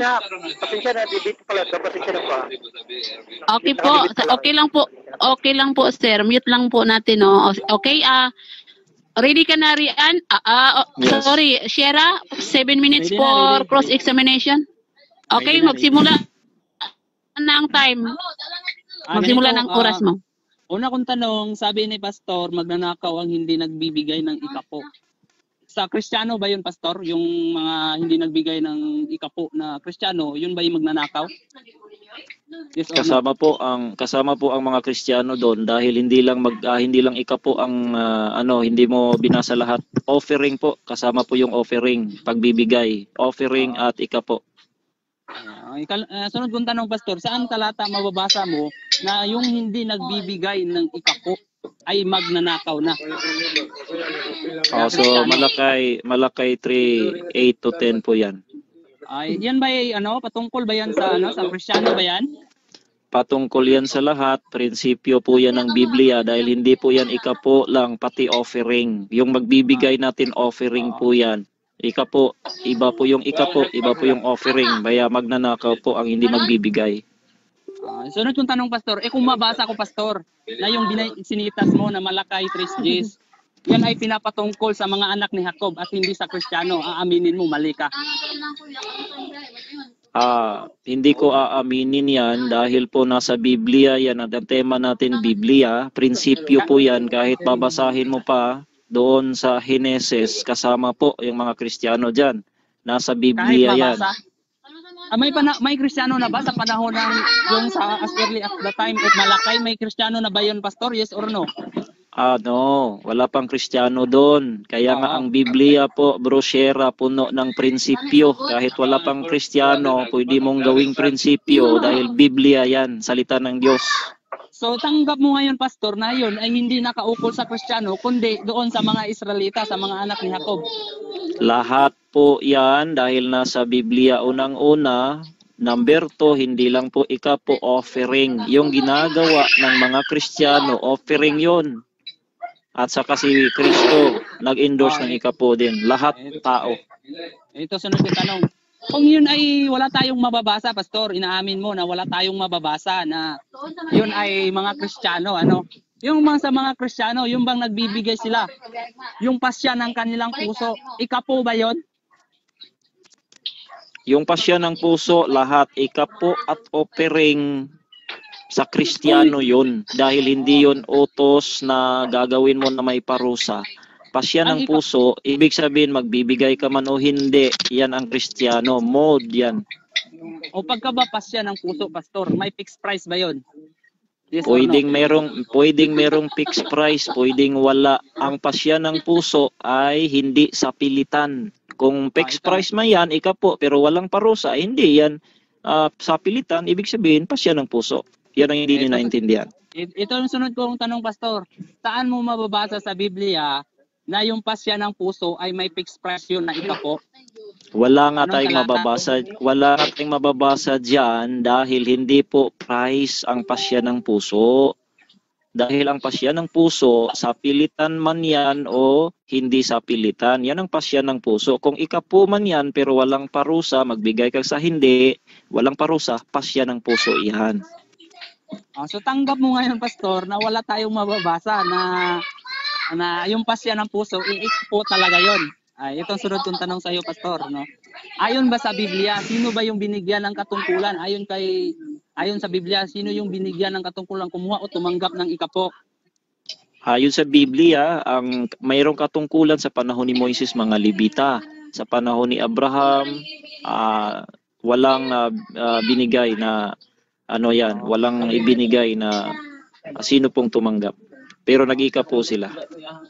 Pasensya na, debate pala. Pasensya na po. Okay po, okay lang po. Okay lang po, sir. Mute lang po natin, no. Okay, ready ka na, Rian? Yes. Sorry, Shera, 7 minutes Ready na, for ready. cross-examination. Okay, Ready na, magsimula na ang time. Magsimula Ganito, ng oras mo. Una kong tanong, sabi ni Pastor, magnanakaw ang hindi nagbibigay ng ikapo. Sa Kristiyano ba yun, Pastor? Yung mga hindi nagbigay ng ikapo na Kristiyano, yun ba yung magnanakaw? Yes or no? Kasama po ang mga Kristiyano doon dahil hindi lang ikapo ang hindi mo binasa lahat. Offering po, kasama po yung offering, pagbibigay, offering at ikapo. Sunod kong tanong, Pastor, saan talata mababasa mo na yung hindi nagbibigay ng ikapo ay magnanakaw na? So Malakay 3:8 to 10 po 'yan. Ay, yan ba patungkol ba yan sa sa Kristiyano ba yan? Patungkol yan sa lahat, prinsipyo po yan ng Biblia dahil hindi po yan ikapo lang, pati offering. Yung magbibigay natin offering po yan. Ikapo, iba po yung ikapo, iba po yung offering. Kaya magnanakaw po ang hindi magbibigay. Sunod kong tanong, Pastor, kung mabasa ko, Pastor, na yung sinitas mo na Malakay 3:10, yan ay pinapatungkol sa mga anak ni Jacob at hindi sa Kristiyano. Aaminin mo, mali ka. Hindi ko aaminin yan dahil po nasa Biblia yan. Ang tema natin Biblia, prinsipyo po yan. Kahit babasahin mo pa doon sa Heneses, kasama po yung mga Kristiyano dyan. Nasa Biblia yan. May Kristiyano na ba sa panahon ng yung sa as early as the time of Malakay? May Kristiyano na ba yun, Pastor? Yes or no? No, wala pang Kristiyano doon. Kaya nga ang Biblia po, brosyera, puno ng prinsipyo. Kahit wala pang Kristiyano, pwede mong gawing prinsipyo dahil Biblia yan, salita ng Diyos. So tanggap mo ngayon, Pastor, na yun ay hindi nakaukol sa Kristiyano, kundi doon sa mga Israelita, sa mga anak ni Jacob. Lahat po yan dahil nasa Biblia unang-una. Number 2, hindi lang po ikapo offering. Yung ginagawa ng mga Kristiyano, offering yun. At saka si Kristo nag-endorse ng ikapo din. Lahat tao. Ito sunod yung tanong. Kung yun ay wala tayong mababasa, Pastor, inaamin mo na wala tayong mababasa na yun ay mga Kristiyano, Yung sa mga Kristiyano, yung bang nagbibigay sila, yung pasya ng kanilang puso, ikapo ba yun? Yung pasya ng puso, lahat ikapo at offering sa Kristiyano yun. Dahil hindi yun utos na gagawin mo na may parusa. Pasya ng puso, ibig sabihin magbibigay ka man o hindi, yan ang Kristiyano. Mode yan. O pagka ba pasya ng puso, Pastor, may fixed price ba yun? Yes pwedeng merong fixed price, pwedeng wala. Ang pasya ng puso ay hindi sa pilitan. Kung fixed price man yan, ikapo, pero walang parusa, hindi yan sa pilitan, ibig sabihin pasya ng puso. Yan ang hindi ninaintindihan. Ito ang sunod kong tanong, Pastor. Saan mo mababasa sa Biblia na yung pasya ng puso ay may fixed price yun na ikapo? Wala nga tayong mababasa diyan dahil hindi po price ang pasya ng puso. Dahil ang pasya ng puso, sa pilitan man yan o hindi sa pilitan, yan ang pasya ng puso. Kung ikapo man yan pero walang parusa, magbigay ka sa hindi, walang parusa, pasya ng puso yan. So tanggap mo ngayon, Pastor, na wala tayong mababasa na yung pasya ng puso, ikapo talaga yon. Ito ang sunod kong tanong sa iyo, Pastor, Ayon ba sa Biblia, sino ba yung binigyan ng katungkulan? Ayon sa Biblia, sino yung binigyan ng katungkulan kumuha o tumanggap ng ikapo? Ayon sa Biblia, mayroong katungkulan sa panahon ni Moises, mga Levita. Sa panahon ni Abraham, walang binigay na walang ibinigay na sino pong tumanggap. Pero nag-ikapo sila.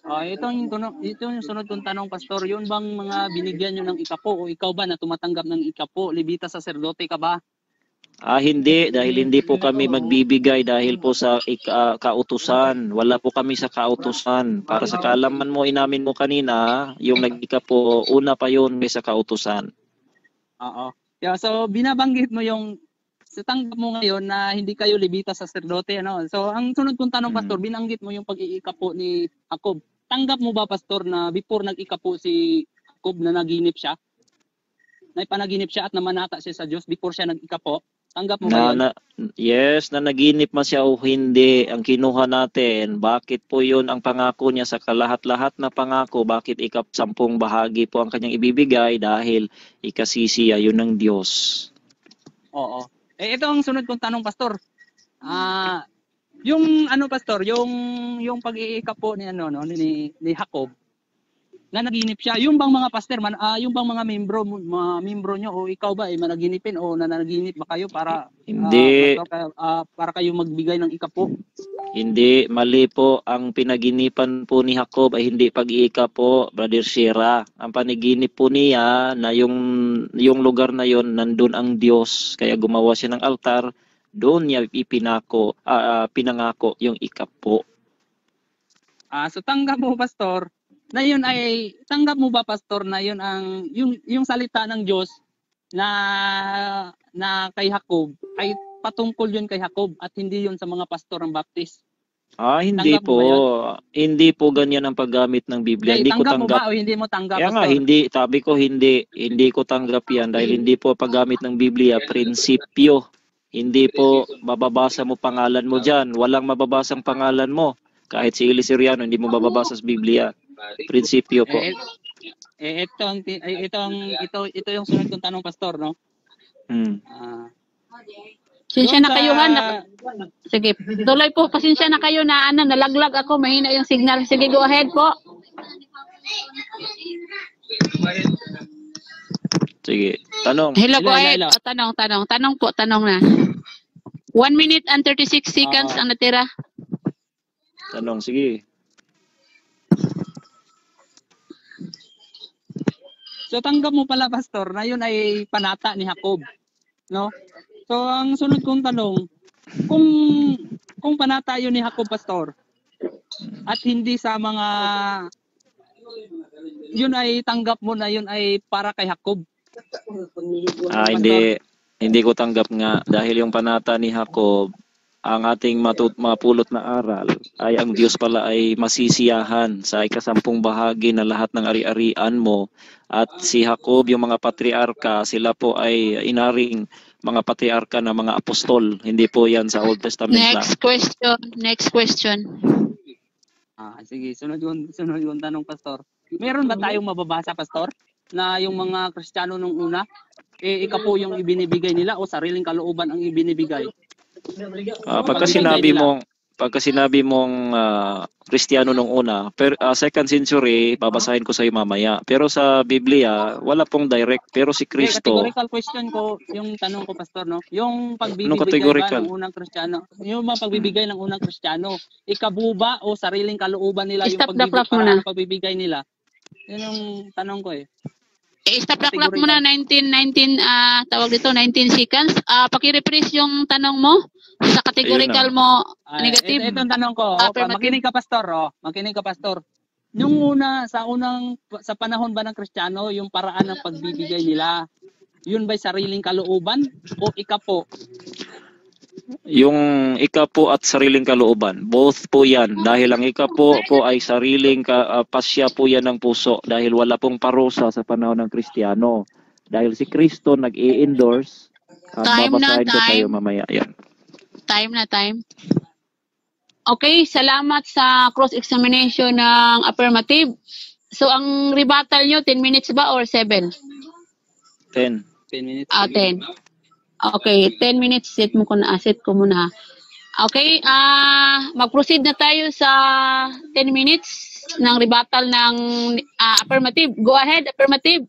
Ito yung sunod kong tanong, Pastor. Yun bang mga binigyan nyo ng ikapo o ikaw ba na tumatanggap ng ikapo? Levita, saserdote ka ba? Hindi, dahil hindi po kami magbibigay dahil po sa kautusan. Wala po kami sa kautusan. Para sa kaalaman mo, inamin mo kanina, yung nag-ikapo, una pa yun may sa kautusan. Oo. So, binabanggit mo yung sa tanggap mo ngayon na hindi kayo Levita, saserdote, So, ang sunod kong tanong, Pastor, binanggit mo yung pag-iikapo ni Jacob. tanggap mo ba, Pastor, na before nag-ikapo si Jacob na naginip siya? Na panaginip siya at namanata siya sa Diyos before siya nag-ikapo? Tanggap mo ba yun? Yes, na naginip man siya o hindi, ang kinuha natin, bakit po yun ang pangako niya sa kalahat-lahat na pangako, bakit ika-10 bahagi po ang kanyang ibibigay dahil ikasisiya yun ng Diyos. Oo. Ito ang sunod kong tanong, Pastor. Yung ano, Pastor, yung pag-iikapo ni ni Jacob na naginip siya, yung bang mga pastor yung bang mga membro nyo o ikaw ba managinipin o nanaginip ba kayo para Hindi. Para kayo magbigay ng ikapo? Hindi, mali po. Ang pinaginipan po ni Jacob ay hindi pag-iikapo, Brother Shira. Ang panaginip po niya na yung lugar na yon nandun ang Diyos, kaya gumawa siya ng altar, doon niya pinangako yung ikapo. So tanggap mo, Pastor, na yun ay tanggap mo ba, Pastor, na yun ang yung salita ng Diyos na kay Jacob ay patungkol yun kay Jacob at hindi yun sa mga pastor ng Baptist? Hindi Tanggap mo ba po. Hindi po ganyan ang paggamit ng Biblia. Hindi ko tanggap mo tanggap. ba o hindi mo tanggap, Kaya nga, Pastor? hindi. Sabi ko hindi ko tanggap yan dahil hindi po paggamit ng Biblia, prinsipyo. Hindi po mababasa mo pangalan mo dyan. Walang mababasang pangalan mo. Kahit si Eli Siriano, hindi mo mababasa sa Biblia. Prinsipyo po. Ito yung sunod kong tanong, Pastor, no? Pasensya na kayo, sige, tuloy po, pasensya na kayo na nalaglag ako, mahina yung signal. Sige, go ahead po. Sige, tanong. Hello, go ahead. Hello. Tanong na. 1 minute and 36 seconds ang natira. Tanong, sige. So tanggap mo pala, Pastor, na yun ay panata ni Jacob, no? So ang sunod kong tanong, kung panata yun ni Jacob, Pastor, at hindi sa mga yun ay tanggap mo na yun ay para kay Jacob. Hindi ko tanggap nga dahil yung panata ni Jacob, ang ating mapulot na aral ay ang Diyos pala ay masisiyahan sa ika-10 bahagi na lahat ng ari-arian mo, at si Jacob, yung mga patriarka, sila po ay inaring mga patriarka na mga apostol. Hindi po yan sa Old Testament lang. Next question. Sige, sunod yung tanong, Pastor. Meron ba tayong mababasa, Pastor, na yung mga Kristiyano nung una, ikapo yung ibinibigay nila o sariling kalooban ang ibinibigay? Pagka sinabi mong Kristiyano nung una, second century, babasahin ko sa iyo mamaya. Pero sa Biblia, wala pong direct. Pero si Kristo... Categorical question ko, yung tanong ko, Pastor, no? Yung pagbibigay ba ng unang Kristiyano? Yung mga pagbibigay ng unang Kristiyano, ikabu ba o sariling kalooban nila yung pagbibigay nila? Yun yung tanong ko eh. Stop the clock muna, 19 seconds. Paki-rephrase yung tanong mo sa categorical mo, negative. Ito ang tanong ko. Makinig ka, Pastor. Yung sa panahon ba ng Kristiyano, yung paraan ng pagbibigay nila, yun ba'y sariling kalooban o ikapo? Yung ikapo at sariling kalooban, both po yan. Dahil ang ikapo po ay sariling pasya po yan ng puso dahil wala pong parusa sa panahon ng Kristiyano. Dahil si Kristo nag-i-endorse, babasahin ko sa iyo mamaya. Yan. Time. Okay, salamat sa cross-examination ng affirmative. So, ang rebuttal nyo, 10 minutes ba or 7? 10. 10 minutes. 10. Okay, 10 minutes, set ko muna. Okay, mag-proceed na tayo sa 10 minutes ng rebuttal ng affirmative. Go ahead, affirmative.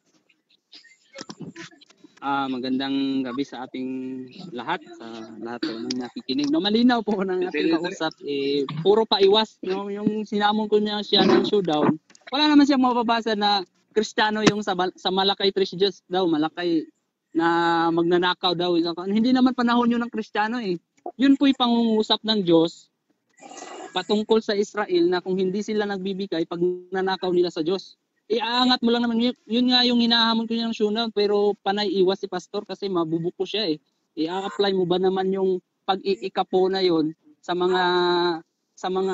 Magandang gabi sa ating lahat, sa lahat po ng nakikinig. No, malinaw po ng ating kausap, puro paiwas, no? Yung sinamon ko niya siya ng showdown. Wala naman siyang mababasa na Kristiyano yung sa Malakay 3 daw, Malakay na magnanakaw daw. Hindi naman panahon yun ng Kristiyano eh. Yun po'y pangungusap ng Diyos patungkol sa Israel na kung hindi sila nagbibigay, pag nanakaw nila sa Diyos. Aangat mo lang naman, yun nga yung hinahamon ko niya ng showdown, pero panay iwas si Pastor kasi mabubuko siya eh. I-apply mo ba naman yung pag-iikapo na yun sa mga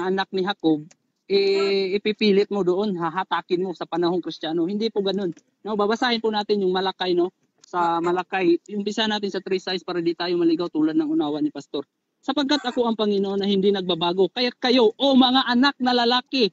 anak ni Jacob ipipilit mo doon, hahatakin mo sa panahong Kristiyano. Hindi po ganun. No, babasahin po natin yung Malakay, no? Sa Malakay, umpisa natin sa 3 sides para di tayo maligaw tulad ng unawa ni Pastor. Sapagkat ako ang Panginoon na hindi nagbabago, kaya kayo, o mga anak na lalaki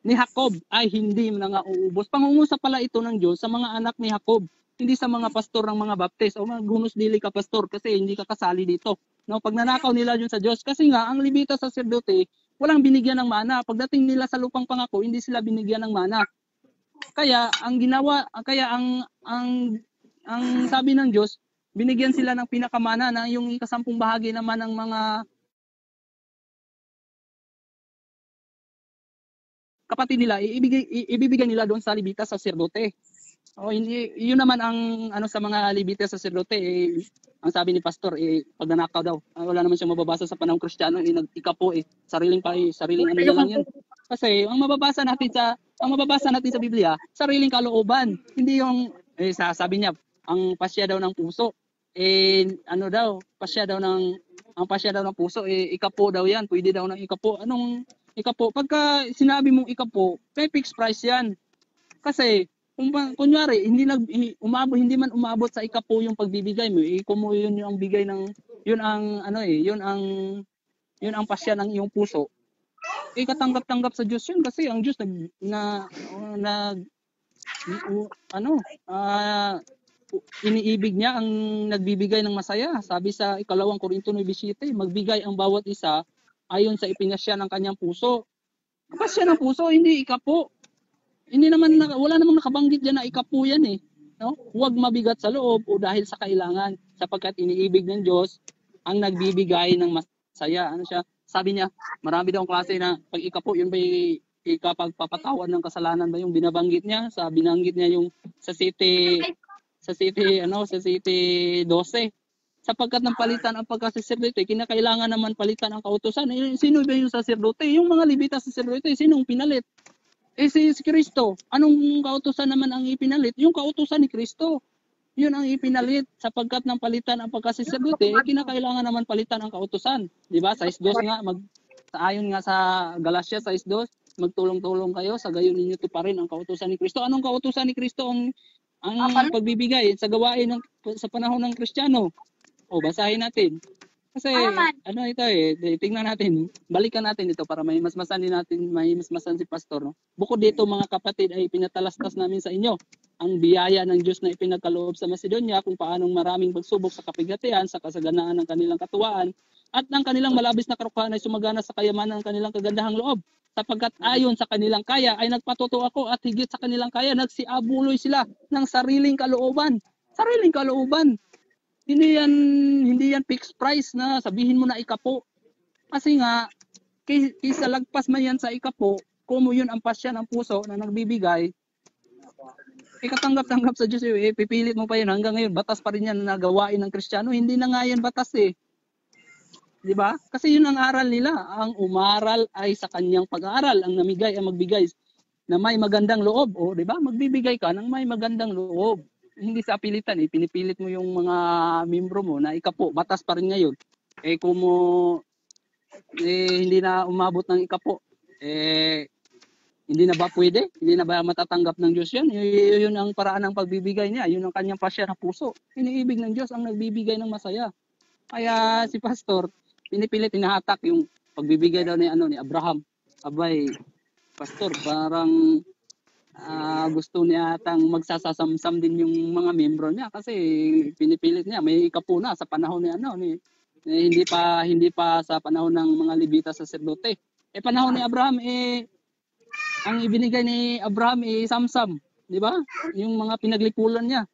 ni Jacob, ay hindi nangauubos. Pangungusap pala ito ng Diyos sa mga anak ni Jacob, hindi sa mga pastor ng mga baptist o mga gunos dili ka pastor kasi hindi ka kasali dito. No, pag nanakaw nila yun sa Diyos, kasi nga ang Levita sa sacerdote walang binigyan ng mana. Pagdating nila sa lupang pangako, hindi sila binigyan ng mana. Kaya ang ginawa, kaya ang sabi ng Diyos, binigyan sila ng pinakamana na yung ikasampung bahagi naman ng mga kapatid nila, ibibigay nila doon sa Levita sa sacerdote. O hindi, yun naman ang ano sa mga Levita sa sacerdote, ang sabi ni pastor, pag nanakaw daw, wala naman siyang mababasa sa panahong Kristiyano, nag-ikapo, sariling ano na lang yun. Kasi ang mababasa natin sa Biblia, sariling kalooban, hindi yung sabi niya, ang pasya daw ng puso, ano daw, ang pasya daw ng puso, ikapo daw yan, pwede daw ng ikapo. Anong ikapo? Pagka sinabi mong ikapo, may fixed price yan. Kasi kunyari hindi man umabot sa ikapo yung pagbibigay mo, kung yun yung bigay ng yun ang pasya ng iyong puso, katanggap-tanggap sa Diyos yun kasi ang Diyos iniibig niya ang nagbibigay ng masaya. Sabi sa 2 Korinto 9:7, magbigay ang bawat isa ayon sa ipinasya ng kanyang puso. Pasya ng puso, hindi ikapo. Wala namang nakabanggit diyan na ikapo yan no? Huwag mabigat sa loob o dahil sa kailangan, sapagkat iniibig ng Diyos ang nagbibigay ng masaya. Ano siya? Sabi niya, marami daw ang klase na pag ikapo, yun ba ikapagpapatawad ng kasalanan ba yung binabanggit niya? Binanggit niya yung sa City 12. Sapagkat ng palitan ang pagkasaserdote, kinakailangan naman palitan ang kautusan. Sino ba yung saserdote? Yung mga Levita saserdote, sinong pinalit? Si Kristo. Anong kautusan naman ang ipinalit? Yung kautusan ni Kristo. Yun ang ipinalit. Sapagkat ng palitan ang pagkasaserdote, kinakailangan naman palitan ang kautusan. Di ba? 6:2 nga, ayon nga sa Galatia 6:2, magtulong-tulong kayo, sa gayon ninyo tuparin ang kautusan ni Kristo. Anong kautusan ni Kristo ang pagbibigay sa gawain sa panahon ng Kristiyano? Basahin natin. Kasi ito tingnan natin, balikan natin ito para may masmasan si pastor, no? Bukod dito mga kapatid ay pinatalastas namin sa inyo ang biyaya ng Diyos na ipinagkaloob sa Macedonia, kung paanong maraming pagsubok sa kapigatian, sa kasaganaan ng kanilang katuwaan, at ng kanilang malabis na karukahan ay sumagana sa kayamanan ng kanilang kagandahang loob. Sapagkat ayon sa kanilang kaya ay nagpatuto ako, at higit sa kanilang kaya nagsiabuloy sila ng sariling kalooban. Sariling kalooban. Hindi yan fixed price na sabihin mo na ikapo. Kasi nga, kaysa lagpas man yan sa ikapo, kung yun ang pasya ng puso na nagbibigay, ikatanggap-tanggap sa Diyos, pipilit mo pa yun. Hanggang ngayon, batas pa rin yan na gawain ng Kristiyano. Hindi na nga yan batas Di ba? Kasi yun ang aral nila. Ang umaral ay sa kanyang pag-aaral. Ang namigay ay magbigay na may magandang loob. Di ba? Magbibigay ka ng may magandang loob. Hindi sa pilitan, pinipilit mo yung mga membro mo na ikapo, batas pa rin ngayon. Kung hindi na umabot ng ikapo, hindi na ba pwede? Hindi na ba matatanggap ng Diyos yan? Yun ang paraan ng pagbibigay niya. Yun ang kanyang pasya ng puso. Iniibig ng Diyos ang nagbibigay ng masaya. Kaya si pastor, pinipilit, hinahatak yung pagbibigay daw ni Abraham. Abay, pastor, parang gusto niya atang magsasasamsam din yung mga membro niya kasi pinipilit niya may ikapo na sa panahon ni hindi pa sa panahon ng mga Levita sacerdote. Panahon ni Abraham ang ibinigay ni Abraham samsam, di ba? Yung mga pinaglipulan niya.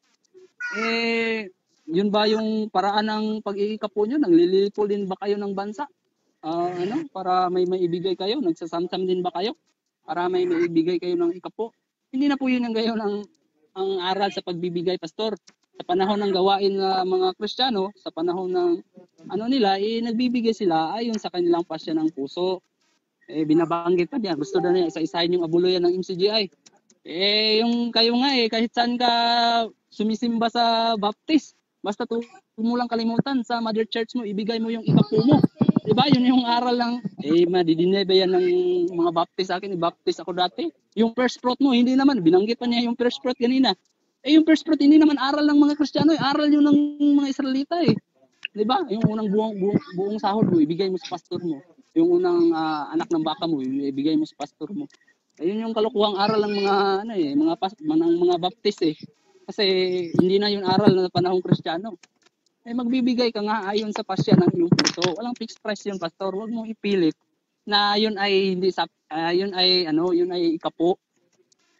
Yun ba yung paraan ng pag-iikapo niyo? Naglilipol din ba kayo ng bansa? Para may maibigay kayo? Nagsasamsam din ba kayo? Para may maibigay kayo ng ikapo? Hindi na po yun ang gayon ang aral sa pagbibigay, pastor. Sa panahon ng gawain ng mga Kristiyano, sa panahon ng nagbibigay sila ayon sa kanilang pasya ng puso. Binabanggit pa niya, gusto na niya isa-isahin yung abuluyan ng MCGI. Yung kayo nga kahit saan ka sumisimba sa Baptist, basta mo lang kalimutan sa Mother Church mo, ibigay mo yung ikapo mo. Diba? Yun yung aral lang. Madidinay ba yan ng mga baptist sa akin? I-baptist ako dati. Yung first fruit mo, hindi naman. Binanggit pa niya yung first fruit kanina. Yung first fruit, hindi naman aral ng mga Kristiyano. Aral yun ng mga Israelita eh. Diba? Yung unang buong sahod mo, ibigay mo sa pastor mo. Yung unang anak ng baka mo, ibigay mo sa pastor mo. Ayun yung kalukuhang aral ng mga baptist eh. Kasi hindi na yung aral ng panahong Kristiyano. Magbibigay ka nga ayon sa pasya ng iyong puso. Walang fixed price yun, pastor. Huwag mong ipilit na yun ay hindi yun ay ikapo.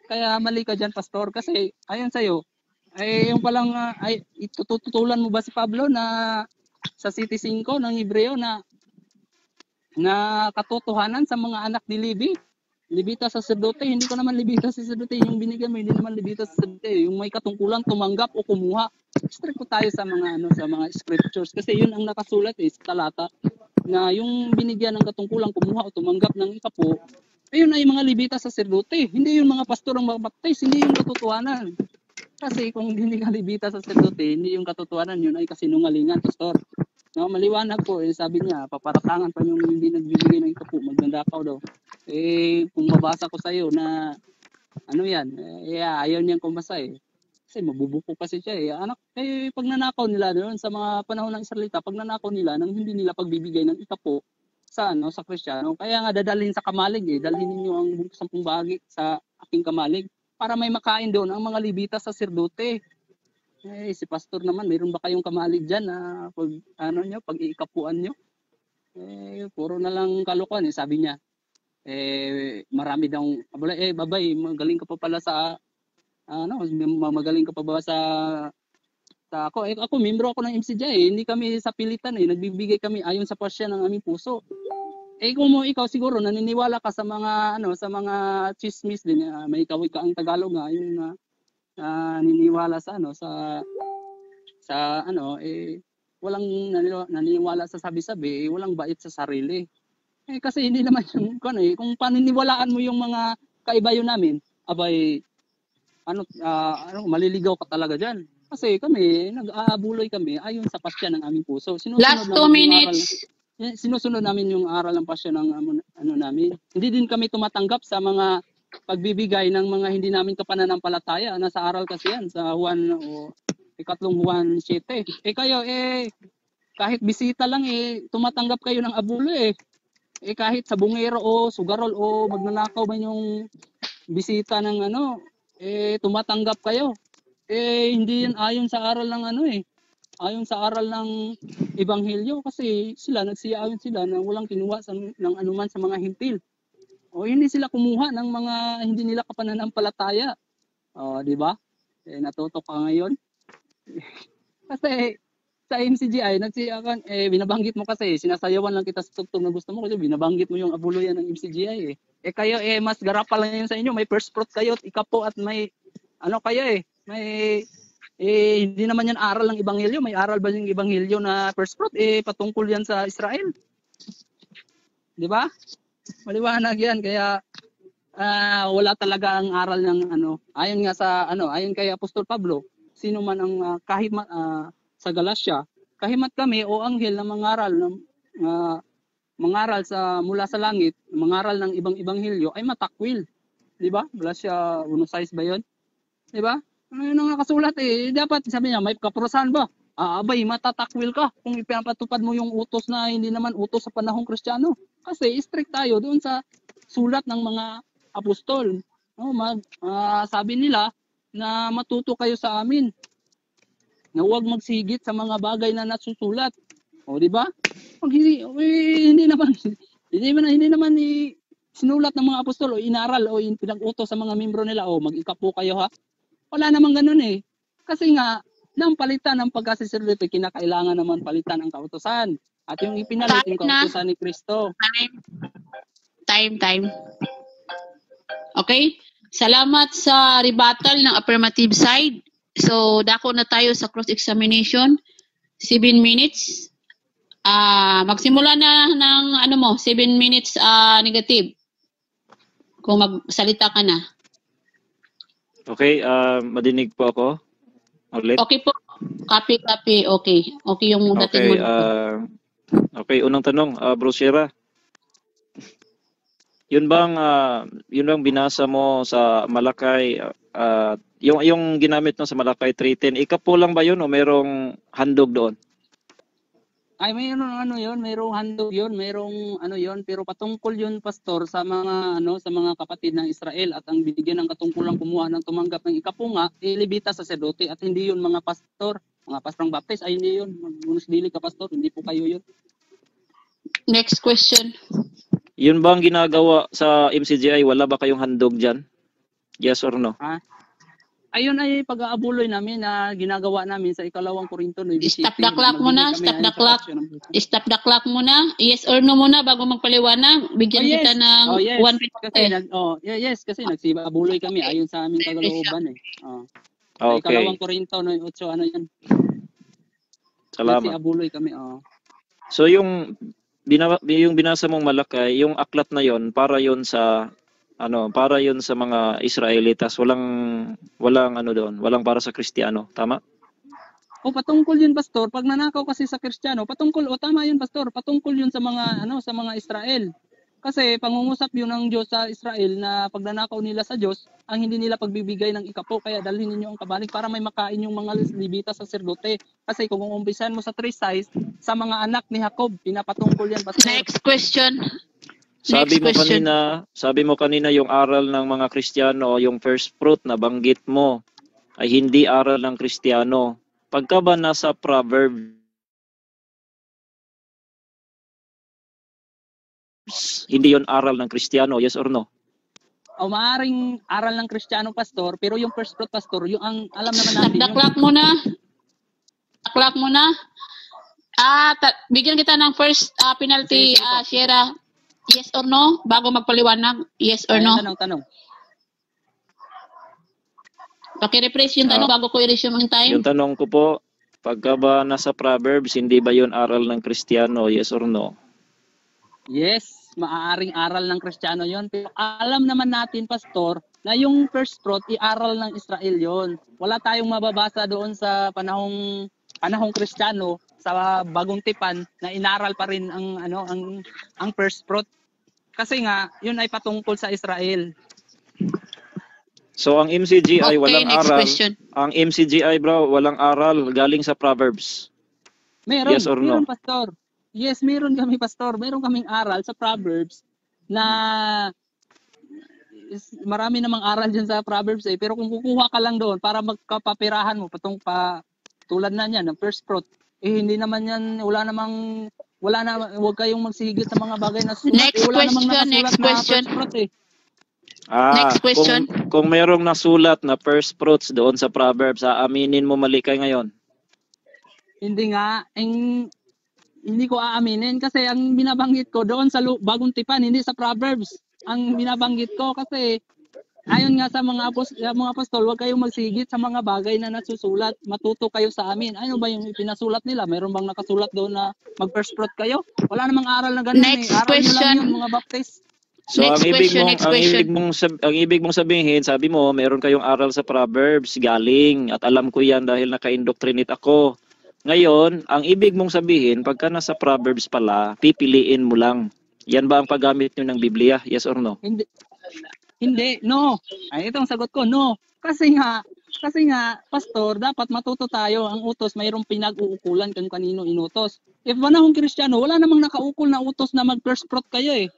Kaya mali ka diyan, pastor, kasi ayon sa iyo, yung palang itututulan mo ba si Pablo na sa City 5 ng Hebreo na katotohanan sa mga anak ni Levi? Libita saserdote, hindi ko naman libita saserdote, yung binigyan mo hindi naman libita saserdote, yung may katungkulan tumanggap o kumuha. Strict ko tayo sa mga scriptures kasi yun ang nakasulat sa talata na yung binigyan ng katungkulan kumuha o tumanggap ng ikapo, ayun ay mga libita saserdote, hindi yung mga pastor ang magbaptize, hindi yung katotohanan. Kasi kung hindi ka libita saserdote, hindi yung katotohanan, yun ay kasinungalingan, pastor. No, maliwanag po, sabi niya, paparatangan pa yung hindi nagbibigay ng ikapo, magnanakaw daw. Kung mabasa ko sa iyo na ayaw niyang kumasa Kasi mabubuko kasi siya pag nanakaw nila doon sa mga panahon ng Israelita, pag nanakaw nila nang hindi nila pagbibigay ng ikapo sa Kristiyano, kaya nga dadalhin sa kamalig dalhin niyo ang 10 bahagi sa aking kamalig para may makain doon ang mga Levita sa saserdote. Si pastor naman, mayroon ba kayong kamalig diyan na pag iikapuan niyo? Puro na lang kalokohan sabi niya. Marami daw babay, magaling ka pa pala sa magaling ka pa ba sa ako membro ako ng MCJ hindi kami sa pilitan nagbibigay kami ayon sa pasya ng aming puso. Kung ikaw siguro naniniwala ka sa mga chismis din, may kawig ka ang Tagalog nga yung naniniwala sa walang naniniwala sa sabi-sabi, walang bait sa sarili. Kasi hindi naman yung kung paniniwalaan mo yung mga kaibayo namin, abay maliligaw ka talaga diyan. Kasi kami nag-aabuloy kami ayon sa pasya ng aming puso. Last 2 minutes. Sinusunod namin yung aral ng pasya ng namin. Hindi din kami tumatanggap sa mga pagbibigay ng mga hindi namin kapananampalataya. Nasa aral kasi yan sa Juan o ikatlong Juan 7. Kayo kahit bisita lang tumatanggap kayo ng abulo kahit sa bungero o sugarol o magnanakaw man yung bisita ng tumatanggap kayo. Hindi yan ayon sa aral ng ayon sa aral ng ebanghelyo kasi nagsiayon sila na walang kinuha ng anuman sa mga hintil. Hindi sila kumuha ng mga hindi nila kapananampalataya. Di ba? Natutok ka ngayon. Kasi sa MCGI, binabanggit mo kasi, sinasayawan lang kita sa tugtog na gusto mo kasi binabanggit mo yung abuluyan ng MCGI kayo mas garapal lang yun sa inyo, may first fruit kayo at ikapo at may kayo may hindi naman yan aral ng ebanghelyo, may aral ba yung ebanghelyo na first fruit patungkol yan sa Israel? Di ba? Maliwanag yan, kaya wala talaga ang aral ng ayon nga sa ayon kay Apostol Pablo, sino man ang kahimat sa Galacia, kahimat kami o anghel na mangaral sa mula sa langit, mangaral ng ibang ebanghelyo ay matakwil. Di ba? Galacia 1:6 ba 'yon? Di ba? Ano ang nakasulat dapat sabi niya may kaparusahan ba? Abay matatakwil ka kung ipinapatupad mo yung utos na hindi naman utos sa panahong Kristiyano. Kasi strict tayo doon sa sulat ng mga apostol. Sabi nila na matuto kayo sa amin. Na huwag magsigit sa mga bagay na nasusulat. Di ba? Hindi naman sinulat ng mga apostol o inaral o pinag-utos sa mga membro nila mag-ikapo kayo ha. Wala namang ganun Kasi nga nang palitan ng pagkasiserdote kinakailangan naman palitan ang kautusan. At yung ipinalit yung kautusan ni Kristo. Time. Okay? Salamat sa rebuttal ng affirmative side. So, dako na tayo sa cross-examination. 7 minutes. Magsimula na ng 7 minutes negative. Kung magsalita ka na. Okay, madinig po ako ulit. Okay po. Copy. Okay yung dating mo. Okay, unang tanong, Bro Shira. Yun bang binasa mo sa Malakay, yung ginamit mo sa Malakay 3:10, ikapo lang ba yun o merong handog doon? Ay, mayroong handog yun, mayroong yun, pero patungkol yun, pastor, sa mga kapatid ng Israel, at ang binigyan ng katungkulang kumuha ng tumanggap ng ikapunga, Levita saserdote, at hindi yun mga pastorang baptist, ay hindi yun, Munus Dili ka pastor, hindi po kayo yun. Next question. Yun bang ginagawa sa MCGI, wala ba kayong handog dyan? Yes or no? Ayun ay pag-aabuloy namin na ginagawa namin sa 2 Korinto 9:7. Stop the clock muna. Stop the clock. Stop the clock muna. Yes or no muna bago magpaliwanag. Bigyan kita ng one yes, kasi nagsibabuloy kami ayon sa aming kalooban eh. Okay. 2 Korinto 9:8, ano yan? Salamat. Nagsibabuloy kami, So yung binasa mong Malakay, yung aklat na yon para yon sa mga Israelitas, walang doon, walang para sa Kristiyano, tama? O patungkol yun, pastor, pag nanakaw kasi sa Kristiyano, tama yun, pastor, patungkol yun sa mga Israel. Kasi pangungusap yun ng Diyos sa Israel na pag nanakaw nila sa Diyos, ang hindi nila pagbibigay ng ikapo, kaya dalhin ninyo ang kabalig para may makain yung mga Levita saserdote. Kasi kung umumpisan mo sa 3 size, sa mga anak ni Jacob, pinapatungkol yan, pastor. Next question. Sabi mo kanina yung aral ng mga Kristiyano, yung first fruit na banggit mo ay hindi aral ng Kristiyano. Pagka ba nasa Proverbs, hindi yon aral ng Kristiyano, yes or no? O maaring aral ng Kristiyano, pastor, pero yung first fruit, pastor, yung ang alam naman natin. Stop the clock muna. Clock muna. Bigyan kita ng first penalty, Shira. Yes or no? Bago magpaliwanag, yes or no? Tanong. Paki-rephrase yung tanong bago ko i-resume yung time. Yung tanong ko po, pagka ba nasa Proverbs, hindi ba yon aral ng Kristiyano, yes or no? Yes, maaaring aral ng Kristiyano yon. Pero alam naman natin, pastor, na yung first fruit, i-aral ng Israel yon. Wala tayong mababasa doon sa panahong Kristiyano, sa Bagong Tipan, na inaral pa rin ang first fruit. Kasi nga, yun ay patungkol sa Israel. So ang MCGI walang aral. Question. Ang MCGI, bro, walang aral galing sa Proverbs. Meron, yes or no? Meron, pastor. Yes, meron kami, pastor. Meron kaming aral sa Proverbs na marami namang aral dyan sa Proverbs eh. Pero kung kukuha ka lang doon para magkapapirahan mo tulad na niyan, ng first fruit, hindi naman yan, huwag kayong magsigit sa mga bagay na sulat. Next question. Fruit, eh. Next question. Kung merong nasulat na first fruits doon sa Proverbs, aaminin mo mali kayo ngayon? Hindi nga, hindi ko aaminin kasi ang binabanggit ko doon sa Bagong Tipan, hindi sa Proverbs. Ang binabanggit ko kasi ayon nga sa mga apostol, huwag kayong magsigit sa mga bagay na nasusulat. Matuto kayo sa amin. Ano ba yung pinasulat nila? Meron bang nakasulat doon na mag-first fruit kayo? Wala namang aral na ganun. Next Aral question. Nyo lang yun, mga baptist. So Next ang ibig mong sabihin, sabi mo, meron kayong aral sa Proverbs galing, at alam ko yan dahil naka-indoctrinate ako. Ngayon, ang ibig mong sabihin, pagka nasa Proverbs pala, pipiliin mo lang. Yan ba ang paggamit nyo ng Biblia? Yes or no? Hindi, no. Ay, ito ang sagot ko, no. Kasi nga, pastor, dapat matuto tayo. Ang utos, mayroong pinag-uukulan kung kanino inutos. If panahong Kristiyano, wala namang nakaukol na utos na mag-first fruit kayo eh.